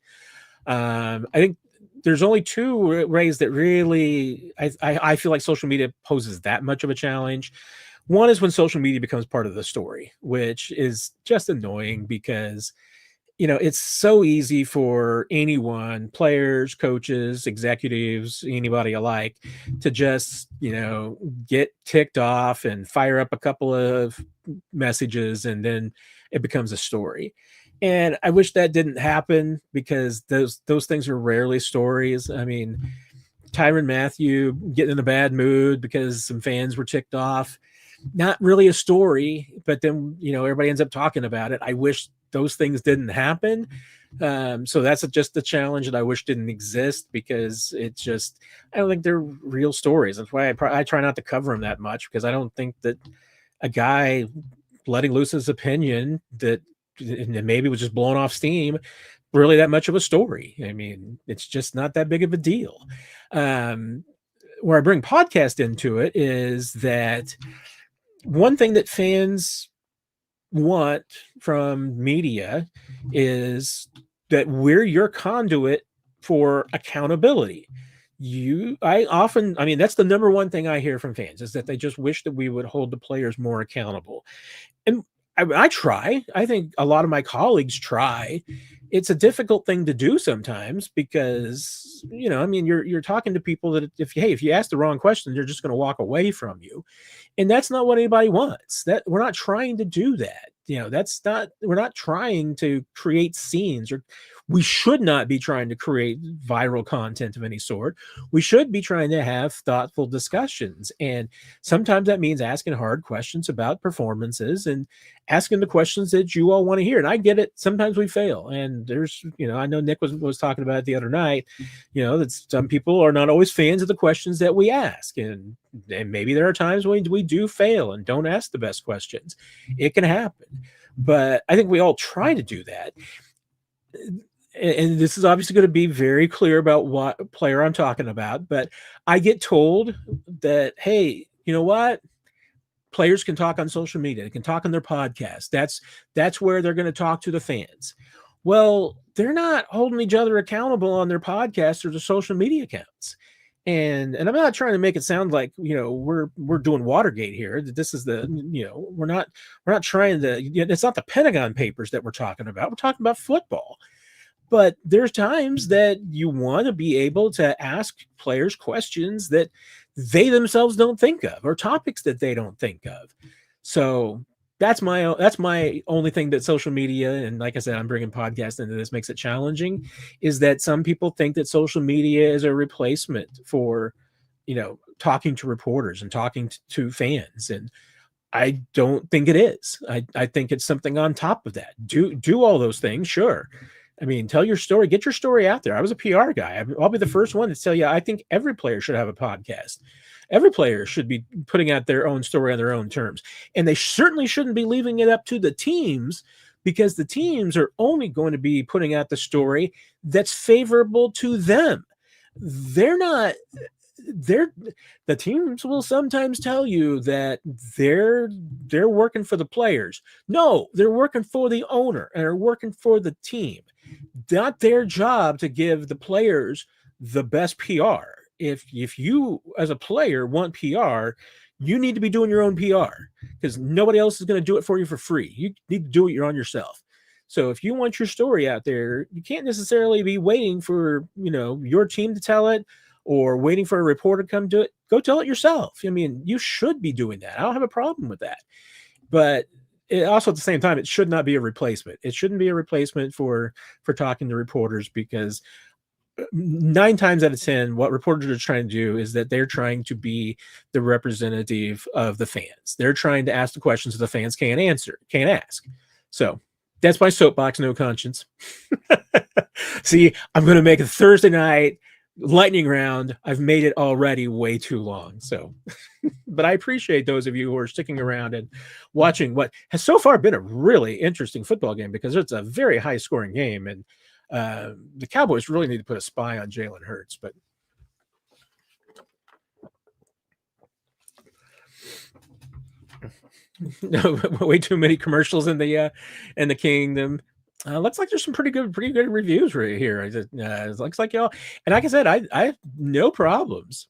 I think there's only two ways that really I feel like social media poses that much of a challenge. One is when social media becomes part of the story, which is just annoying because it's so easy for anyone, players, coaches, executives, anybody alike, to just get ticked off and fire up a couple of messages, and then it becomes a story. And I wish that didn't happen, because those things are rarely stories. I mean, Tyrann Mathieu getting in a bad mood because some fans were ticked off, not really a story, but then everybody ends up talking about it. I wish those things didn't happen. So that's just the challenge that I wish didn't exist, because I don't think they're real stories. That's why I try not to cover them that much, because I don't think that a guy letting loose his opinion that maybe was just blowing off steam really that much of a story. I mean, it's just not that big of a deal. Where I bring podcast into it is that one thing that fans want from media is that we're your conduit for accountability. That's the number one thing I hear from fans, is that they just wish that we would hold the players more accountable. And I try. I think a lot of my colleagues try. It's a difficult thing to do sometimes, because you're talking to people that if you ask the wrong question, they're just going to walk away from you, and that's not what anybody wants. That we're not trying to do that. We're not trying to create scenes, or we should not be trying to create viral content of any sort. We should be trying to have thoughtful discussions. And sometimes that means asking hard questions about performances and asking the questions that you all want to hear. And I get it. Sometimes we fail. And there's, I know Nick was talking about it the other night, that some people are not always fans of the questions that we ask. And maybe there are times when we do fail and don't ask the best questions. It can happen. But I think we all try to do that. And this is obviously going to be very clear about what player I'm talking about, but I get told that, hey, you know what? Players can talk on social media. They can talk on their podcast. That's where they're going to talk to the fans. Well, they're not holding each other accountable on their podcasts or their social media accounts. And I'm not trying to make it sound like, we're doing Watergate here. This is we're not trying to, it's not the Pentagon Papers that we're talking about. We're talking about football. But there's times that you want to be able to ask players questions that they themselves don't think of, or topics that they don't think of. So that's my only thing that social media, and like I said, I'm bringing podcasts into this, makes it challenging, is that some people think that social media is a replacement for, talking to reporters and talking to fans. And I don't think it is. I think it's something on top of that. Do all those things, sure. I mean, tell your story, get your story out there. I was a PR guy. I'll be the first one to tell you, I think every player should have a podcast. Every player should be putting out their own story on their own terms. And they certainly shouldn't be leaving it up to the teams, because the teams are only going to be putting out the story that's favorable to them. They're not they're The teams will sometimes tell you that they're working for the players. No, they're working for the owner, and they're working for the team. Not their job to give the players the best PR. If you as a player want PR, you need to be doing your own PR, because nobody else is going to do it for you for free. You need to do it on yourself. So if you want your story out there, you can't necessarily be waiting for, your team to tell it, or waiting for a reporter to come do it. Go tell it yourself. I mean, you should be doing that. I don't have a problem with that. But also at the same time, it should not be a replacement. It shouldn't be a replacement for talking to reporters, because 9 times out of 10, what reporters are trying to do is that they're trying to be the representative of the fans. They're trying to ask the questions that the fans can't ask. So that's my soapbox, no conscience. See, I'm going to make a Thursday night lightning round. I've made it already way too long. So, but I appreciate those of you who are sticking around and watching what has so far been a really interesting football game, because it's a very high scoring game. And the Cowboys really need to put a spy on Jalen Hurts, but no, way too many commercials in the kingdom. Looks like there's some pretty good reviews right here. It looks like y'all, and like I said, I have no problems.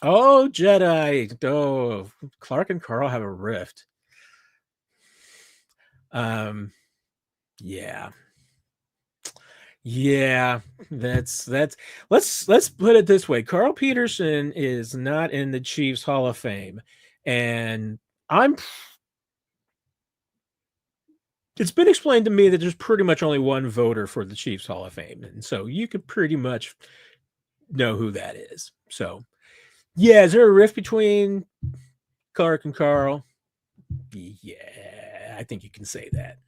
Oh, Jedi. Oh, Clark and Carl have a rift. Yeah. Yeah, that's let's put it this way. Carl Peterson is not in the Chiefs Hall of Fame. And it's been explained to me that there's pretty much only one voter for the Chiefs Hall of Fame. And so you could pretty much know who that is. So yeah, is there a rift between Clark and Carl? Yeah, I think you can say that.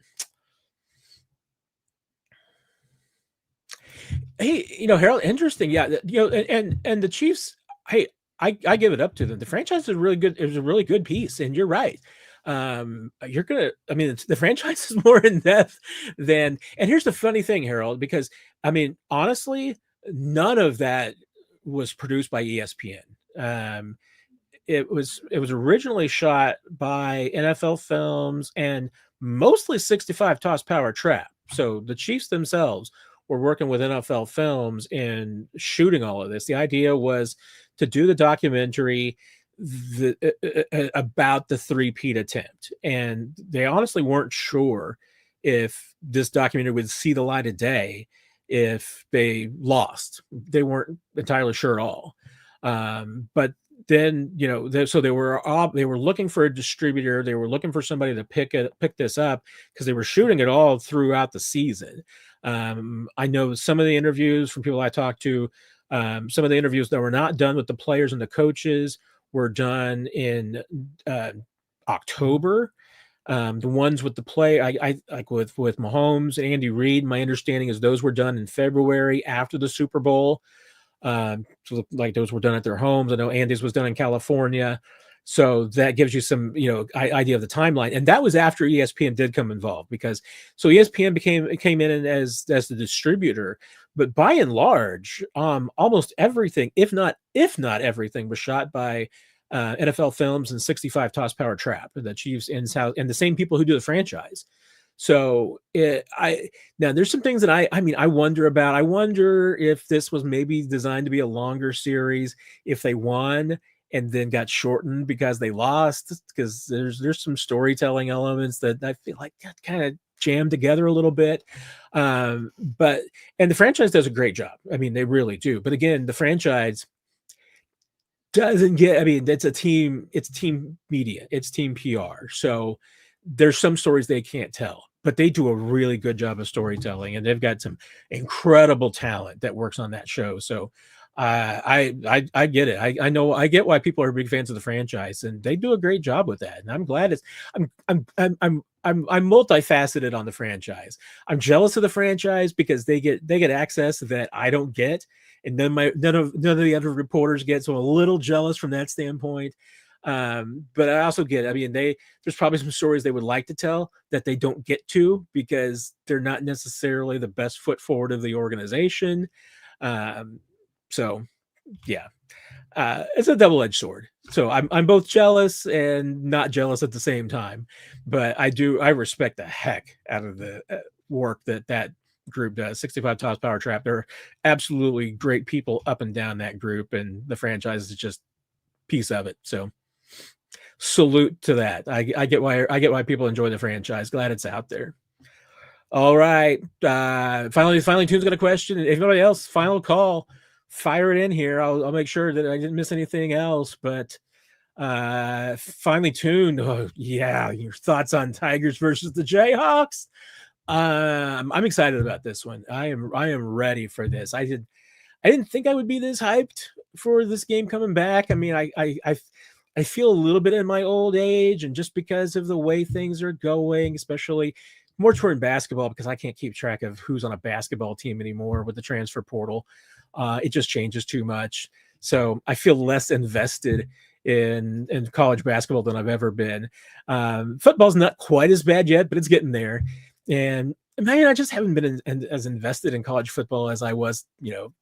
Hey, Harold, interesting. Yeah, and the Chiefs, hey, I give it up to them. The franchise is really good. It was a really good piece, and you're right. The franchise is more in depth than. And here's the funny thing, Harold, because honestly, none of that was produced by ESPN. It was originally shot by NFL Films and mostly 65 Toss Power Trap. So the Chiefs themselves were working with NFL Films in shooting all of this. The idea was to do the documentary about the three-peat attempt, and they honestly weren't sure if this documentary would see the light of day if they lost. They weren't entirely sure at all. But then so they were looking for a distributor. They were looking for somebody to pick this up, because they were shooting it all throughout the season. I know some of the interviews from people I talked to, some of the interviews that were not done with the players and the coaches were done in October. The ones with the play, I like with Mahomes and Andy Reid, my understanding is those were done in February after the Super Bowl. So like those were done at their homes. I know Andy's was done in California. So that gives you some, idea of the timeline. And that was after ESPN did come involved, because so ESPN came in as the distributor. But by and large, almost everything, if not everything, was shot by NFL Films and 65 Toss Power Trap, the Chiefs in-house, and the same people who do the franchise. So now there's some things that I wonder about. I wonder if this was maybe designed to be a longer series, if they won and then got shortened because they lost, because there's some storytelling elements that I feel like got kind of jammed together a little bit. And the franchise does a great job. They really do. But again, the franchise doesn't get, it's team media, it's team PR. So there's some stories they can't tell, but they do a really good job of storytelling, and they've got some incredible talent that works on that show. So I get it. I know I get why people are big fans of the franchise, and they do a great job with that. And I'm glad it's I'm multifaceted on the franchise. I'm jealous of the franchise because they get access that I don't get, and then none of the other reporters get. So I'm a little jealous from that standpoint. But I also get, I mean, there's probably some stories they would like to tell that they don't get to because they're not necessarily the best foot forward of the organization. Um, so yeah, it's a double-edged sword. So I'm both jealous and not jealous at the same time, but I respect the heck out of the work that group does. 65 Tops Power Trap. They're absolutely great people up and down that group, and the franchise is just piece of it. So salute to that. I get why people enjoy the franchise. Glad it's out there. All right. Finally, Tune's got a question. If anybody else, final call, fire it in here. I'll make sure that I didn't miss anything else. But finally, Tune. Oh, yeah, your thoughts on Tigers versus the Jayhawks? I'm excited about this one. I am ready for this. I didn't think I would be this hyped for this game coming back. I mean, I feel a little bit in my old age, and just because of the way things are going, especially more toward basketball, because I can't keep track of who's on a basketball team anymore with the transfer portal. It just changes too much. So I feel less invested in college basketball than I've ever been. Football's not quite as bad yet, but it's getting there. And man, I just haven't been as invested in college football as I was,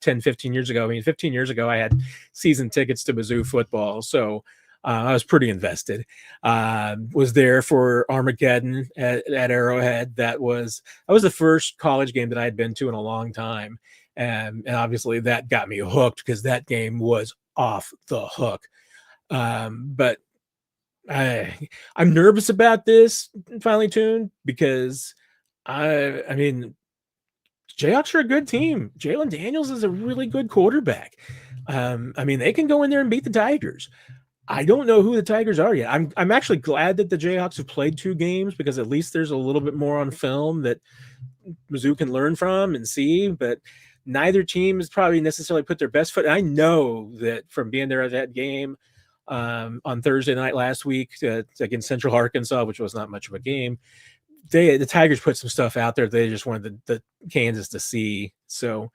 10, 15 years ago. I mean, 15 years ago, I had season tickets to Mizzou football. So I was pretty invested. Was there for Armageddon at Arrowhead. That was the first college game that I had been to in a long time. And obviously that got me hooked because that game was off the hook. But I'm nervous about this finally, Tune, because I mean, Jayhawks are a good team. Jalen Daniels is a really good quarterback. I mean, they can go in there and beat the Tigers. I don't know who the Tigers are yet. I'm actually glad that the Jayhawks have played 2 games because at least there's a little bit more on film that Mizzou can learn from and see, but neither team has probably necessarily put their best foot. I know that from being there at that game on Thursday night last week against Central Arkansas, which was not much of a game, the Tigers put some stuff out there they just wanted the Kansas to see. So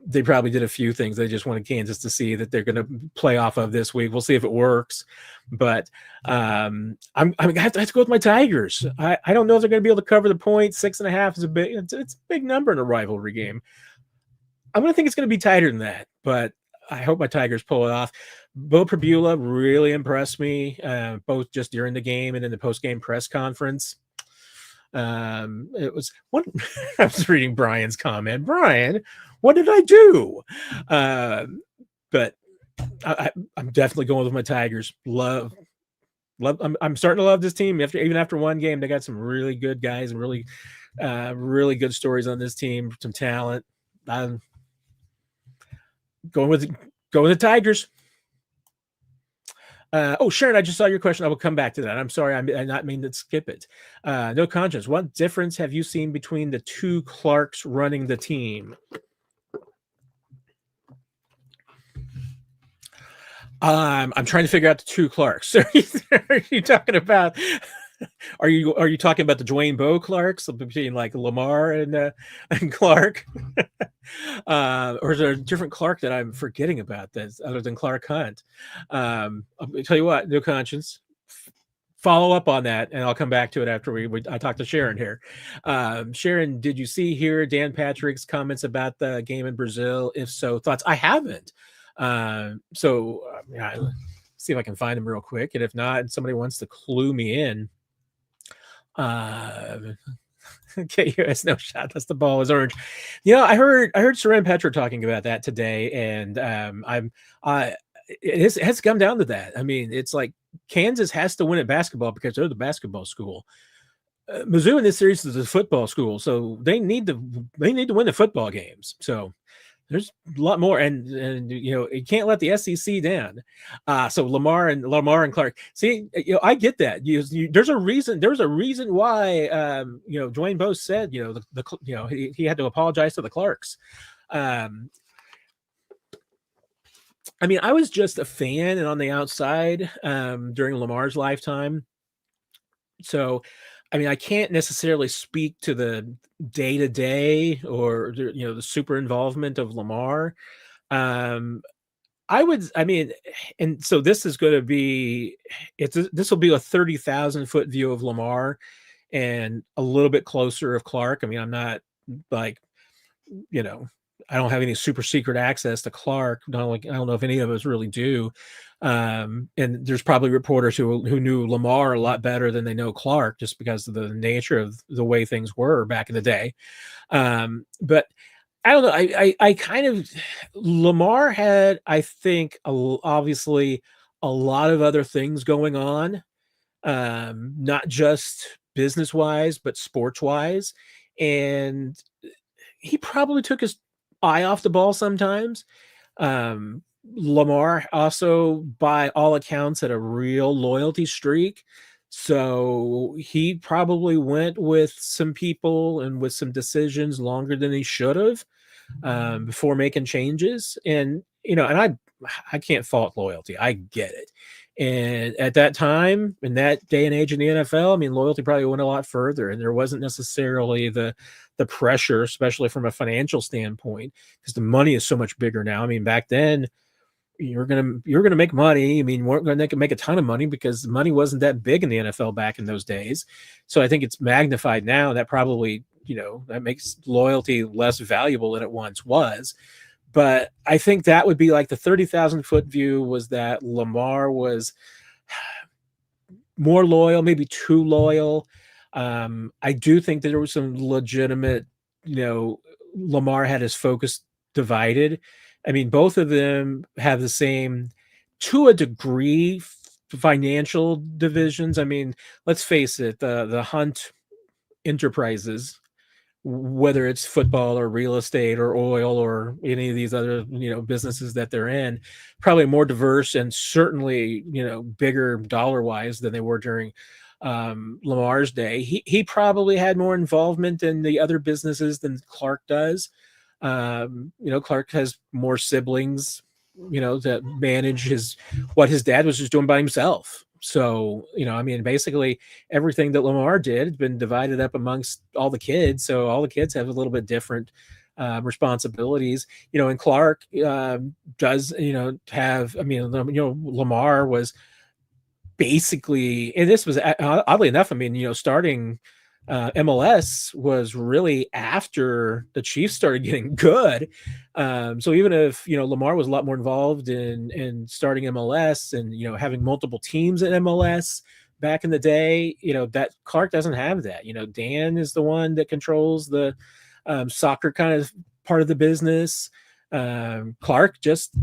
they probably did a few things they just wanted Kansas to see that they're going to play off of this week. We'll see if it works, but I'm going to have to go with my Tigers. I don't know if they're going to be able to cover the point. 6.5 is it's a big number in a rivalry game. I'm going to think it's going to be tighter than that, but I hope my Tigers pull it off. Bo Prabula really impressed me, both just during the game and in the post-game press conference. It was one. I was reading Brian's comment. Brian, what did I do? But I'm definitely going with my Tigers. Love. I'm starting to love this team. Even after one game, they got some really good guys and really good stories on this team. Some talent. I'm going with the Tigers. Sharon, I just saw your question. I will come back to that. I'm sorry. I not mean to skip it. No conscience. What difference have you seen between the 2 Clarks running the team? I'm trying to figure out the 2 Clarks. Are you talking about? Are you talking about the Dwayne Bowe Clarks between like Lamar and Clark, or is there a different Clark that I'm forgetting about that's other than Clark Hunt? I'll tell you what, no conscience. Follow up on that, and I'll come back to it after I talk to Sharon here. Sharon, did you hear Dan Patrick's comments about the game in Brazil? If so, thoughts? I haven't. See if I can find them real quick, and if not, somebody wants to clue me in. KUS no shot. That's the ball is orange. I heard Saran Petra talking about that today, and it has come down to that. I mean, it's like Kansas has to win at basketball because they're the basketball school. Mizzou in this series is a football school, so they need to win the football games. So there's a lot more, and you can't let the SEC down. So Lamar and Clark. See, I get that. There's a reason. There's a reason why Dwayne Bowe said he had to apologize to the Clarks. I mean, I was just a fan and on the outside, during Lamar's lifetime. So, I mean, I can't necessarily speak to the day-to-day or the super involvement of Lamar. Um, I mean, and so this is gonna be this will be a 30,000-foot view of Lamar and a little bit closer of Clark. I mean, I'm not like, you know, I don't have any super secret access to Clark. Not like I don't know if any of us really do. And there's probably reporters who knew Lamar a lot better than they know Clark, just because of the nature of the way things were back in the day. But I don't know. I kind of Lamar had, I think, obviously a lot of other things going on, not just business wise, but sports wise, and he probably took his eye off the ball sometimes. Um, Lamar also, by all accounts, had a real loyalty streak. So he probably went with some people and with some decisions longer than he should have, before making changes. And and I can't fault loyalty. I get it. And at that time, in that day and age in the NFL, I mean, loyalty probably went a lot further, and there wasn't necessarily the pressure, especially from a financial standpoint, because the money is so much bigger now. I mean, back then you're gonna make money. I mean, we're gonna make a ton of money because the money wasn't that big in the NFL back in those days. So I think it's magnified now. That probably that makes loyalty less valuable than it once was. But I think that would be like the 30,000-foot view, was that Lamar was more loyal, maybe too loyal. I do think that there was some legitimate, Lamar had his focus divided. I mean, both of them have the same, to a degree, financial divisions. I mean, let's face it, the Hunt enterprises, whether it's football or real estate or oil or any of these other businesses that they're in, probably more diverse and certainly bigger dollar wise than they were during Lamar's day. He probably had more involvement in the other businesses than Clark does. Clark has more siblings that manage what his dad was just doing by himself. So, I mean, basically everything that Lamar did has been divided up amongst all the kids. So all the kids have a little bit different responsibilities, and Clark does, have, I mean, Lamar was basically, and this was oddly enough, I mean, starting MLS was really after the Chiefs started getting good. So even if Lamar was a lot more involved in starting MLS and having multiple teams in MLS back in the day, that Clark doesn't have that. Dan is the one that controls the soccer kind of part of the business. Clark just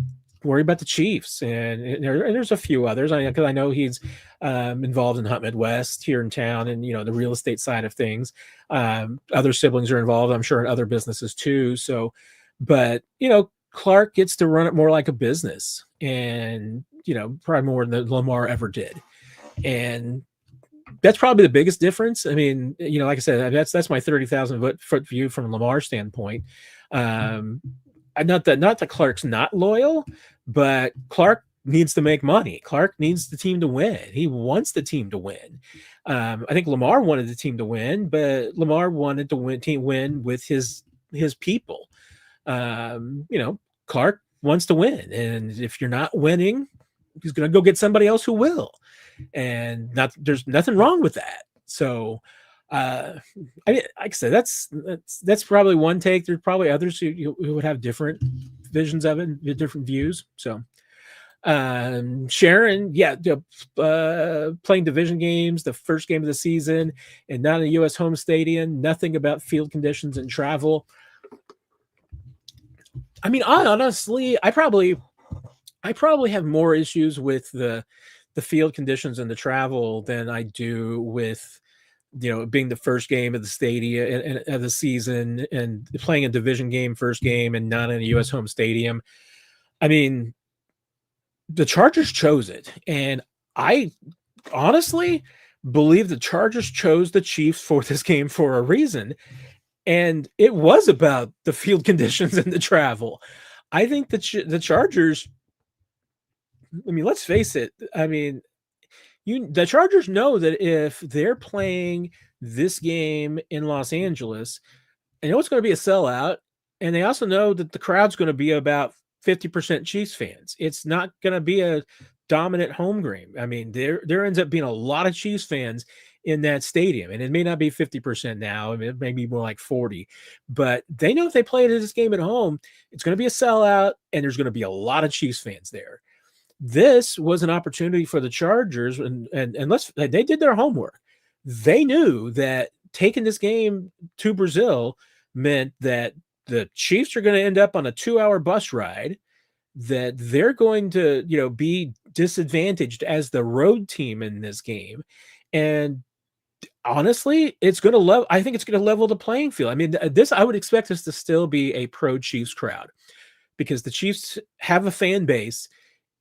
worry about the Chiefs, and there's a few others. Because I know he's involved in Hunt Midwest here in town, and the real estate side of things. Other siblings are involved, I'm sure, in other businesses too. So, but Clark gets to run it more like a business, and probably more than Lamar ever did, and that's probably the biggest difference. I mean, like I said, that's my 30,000-foot view from Lamar's standpoint. Not that Clark's not loyal, but Clark needs to make money. Clark needs the team to win. He wants the team to win. I think Lamar wanted the team to win, but Lamar wanted to win with his people. Clark wants to win, and if you're not winning, he's going to go get somebody else who will. And there's nothing wrong with that. So, I mean, like I said, that's probably one take. There's probably others who would have different visions of it, different views. So, Sharon, yeah, playing division games, the first game of the season, and not in a U.S. home stadium. Nothing about field conditions and travel. I mean, I probably have more issues with the field conditions and the travel than I do with being the first game of the stadium of the season and playing a division game first game and not in a U.S. home stadium. I mean, the Chargers chose it, and I honestly believe the Chargers chose the Chiefs for this game for a reason, and it was about the field conditions and the travel. I think the Chargers I mean, let's face it. I mean, the Chargers know that if they're playing this game in Los Angeles, they know it's going to be a sellout, and they also know that the crowd's going to be about 50% Chiefs fans. It's not going to be a dominant home game. I mean, there ends up being a lot of Chiefs fans in that stadium, and it may not be 50% now. I mean, it may be more like 40, but they know if they play this game at home, it's going to be a sellout, and there's going to be a lot of Chiefs fans there. This was an opportunity for the Chargers, and they did their homework. They knew that taking this game to Brazil meant that the Chiefs are going to end up on a 2-hour bus ride, that they're going to, be disadvantaged as the road team in this game. And honestly, I think it's going to level the playing field. I mean, I would expect this to still be a pro Chiefs crowd, because the Chiefs have a fan base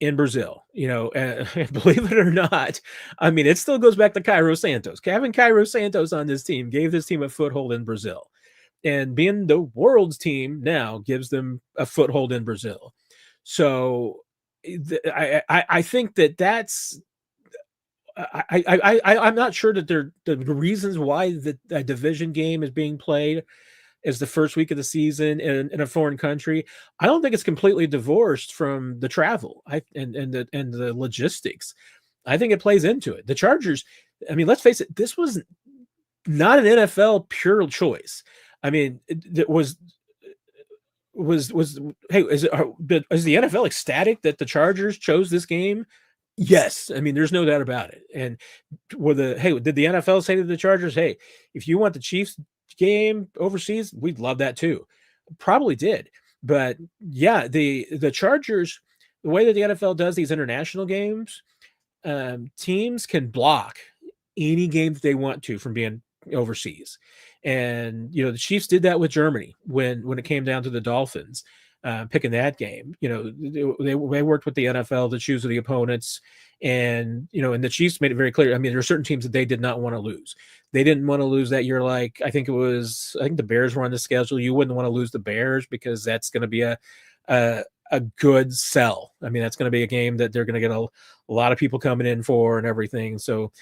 in Brazil, and believe it or not, I mean, it still goes back to Cairo Santos. Having Cairo Santos on this team gave this team a foothold in Brazil, and being the world's team now gives them a foothold in Brazil. So I think that's, I'm not sure that the reasons why the division game is being played as the first week of the season in a foreign country. I don't think it's completely divorced from the travel and the logistics. I think it plays into it. The Chargers, I mean, let's face it, this was not an NFL pure choice. I mean, it was hey, is the NFL ecstatic that the Chargers chose this game? Yes. I mean, there's no doubt about it. And did the NFL say to the Chargers, hey, if you want the Chiefs game overseas, we'd love that too? Probably did. But yeah, the Chargers, the way that the NFL does these international games, teams can block any game that they want to from being overseas. And the Chiefs did that with Germany when it came down to the Dolphins, picking that game. They worked with the NFL to choose the opponents, and and the Chiefs made it very clear. I mean, there are certain teams that they did not want to lose. They didn't want to lose that year. Like I think the Bears were on the schedule. You wouldn't want to lose the Bears, because that's going to be a good sell. I mean, that's going to be a game that they're going to get a lot of people coming in for and everything. So,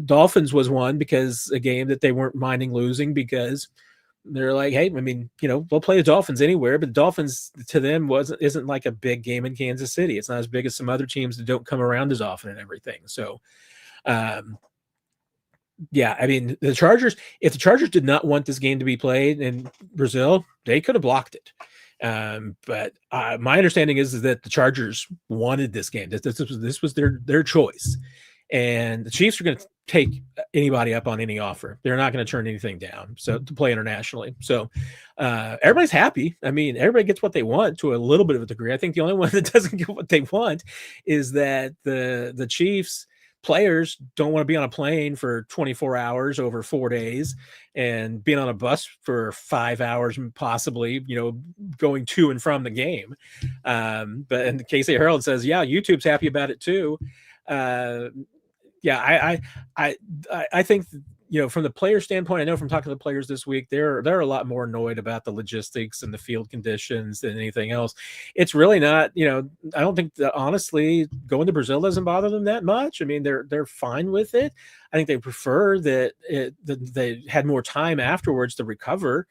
Dolphins was one, because a game that they weren't minding losing, because they're like, hey, I mean, they'll play the Dolphins anywhere, but the Dolphins to them isn't like a big game in Kansas City. It's not as big as some other teams that don't come around as often and everything. So, yeah, I mean, if the Chargers did not want this game to be played in Brazil, they could have blocked it. But my understanding is that the Chargers wanted this game. This was their choice, and the Chiefs are going to take anybody up on any offer. They're not going to turn anything down. So to play internationally, so everybody's happy. I mean, everybody gets what they want to a little bit of a degree. I think the only one that doesn't get what they want is that the Chiefs players don't want to be on a plane for 24 hours over 4 days and being on a bus for 5 hours, possibly, going to and from the game. But in the Casey Herald says, yeah, YouTube's happy about it too. Yeah, I think, from the player standpoint, I know from talking to the players this week, they're a lot more annoyed about the logistics and the field conditions than anything else. It's really not, I don't think that honestly going to Brazil doesn't bother them that much. I mean, they're fine with it. I think they prefer that they had more time afterwards to recover.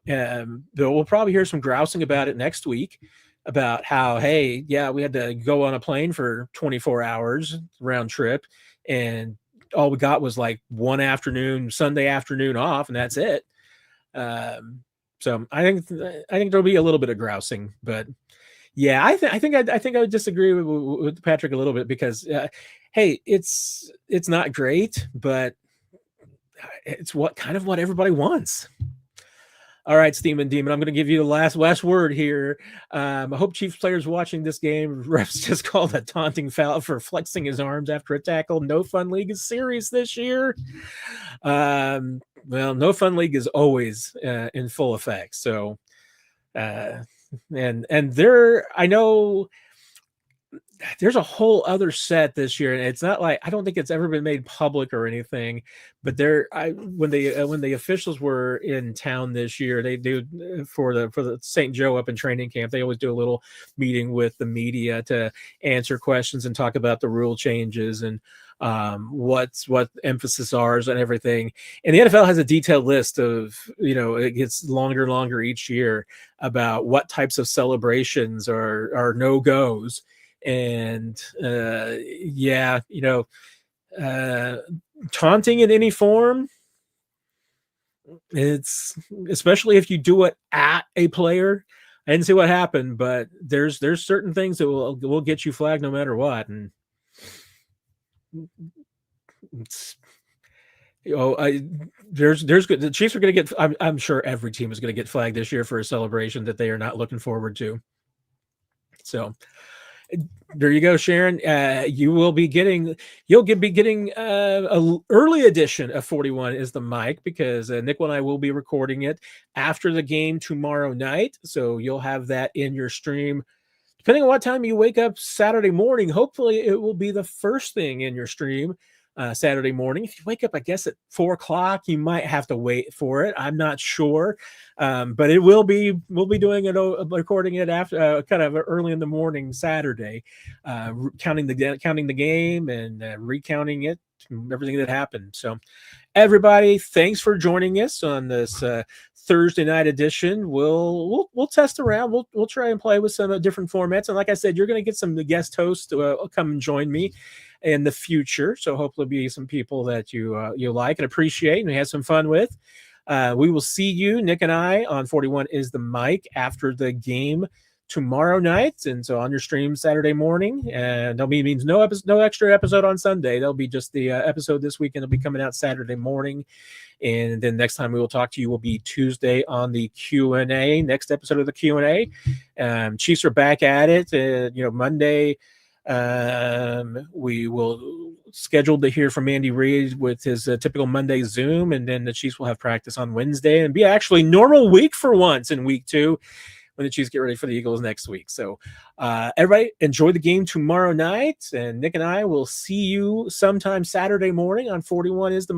We'll probably hear some grousing about it next week, about how, hey, yeah, we had to go on a plane for 24 hours round trip, and all we got was like one afternoon, Sunday afternoon off, and that's it. So I think there'll be a little bit of grousing, but yeah, I think I would disagree with Patrick a little bit, because hey, it's not great, but it's what everybody wants. All right, Steam Demon, I'm going to give you the last word here. I hope Chiefs players watching this game, refs just called a taunting foul for flexing his arms after a tackle. No Fun League is serious this year. Well, No Fun League is always in full effect. So, and there, I know there's a whole other set this year, and it's not like I don't think it's ever been made public or anything. But when the officials were in town this year, they do for the St. Joe up in training camp. They always do a little meeting with the media to answer questions and talk about the rule changes and what emphasis are and everything. And the NFL has a detailed list of, it gets longer and longer each year about what types of celebrations are no goes. And yeah, taunting in any form, it's especially if you do it at a player. I didn't see what happened, but there's certain things that will get you flagged no matter what. And it's, there's good. The Chiefs are going to get. I'm sure every team is going to get flagged this year for a celebration that they are not looking forward to. So there you go, Sharon. You'll be getting a early edition of 41 is the mic, because Nick and I will be recording it after the game tomorrow night. So you'll have that in your stream. Depending on what time you wake up Saturday morning, hopefully it will be the first thing in your stream Saturday morning. If you wake up, I guess, at 4 o'clock, you might have to wait for it. I'm not sure. But it will be, we'll be doing it, recording it after kind of early in the morning Saturday, counting the game and recounting it, everything that happened. So everybody, thanks for joining us on this Thursday night edition. We'll test around. We'll try and play with some different formats. And like I said, you're going to get some guest hosts to come and join me in the future. So hopefully be some people that you like and appreciate and we have some fun with. We will see you, Nick and I, on 41 is the mic after the game tomorrow night. And so on your stream Saturday morning, and that means no extra episode on Sunday. There'll be just the episode this weekend. It'll be coming out Saturday morning. And then next time we will talk to you will be Tuesday on the Q&A, next episode of the Q&A. Chiefs are back at it. Monday, we will scheduled to hear from Andy Reid with his typical Monday Zoom, and then the Chiefs will have practice on Wednesday and be actually normal week for once in week 2 when the Chiefs get ready for the Eagles next week. So everybody enjoy the game tomorrow night, and Nick and I will see you sometime Saturday morning on 41 is the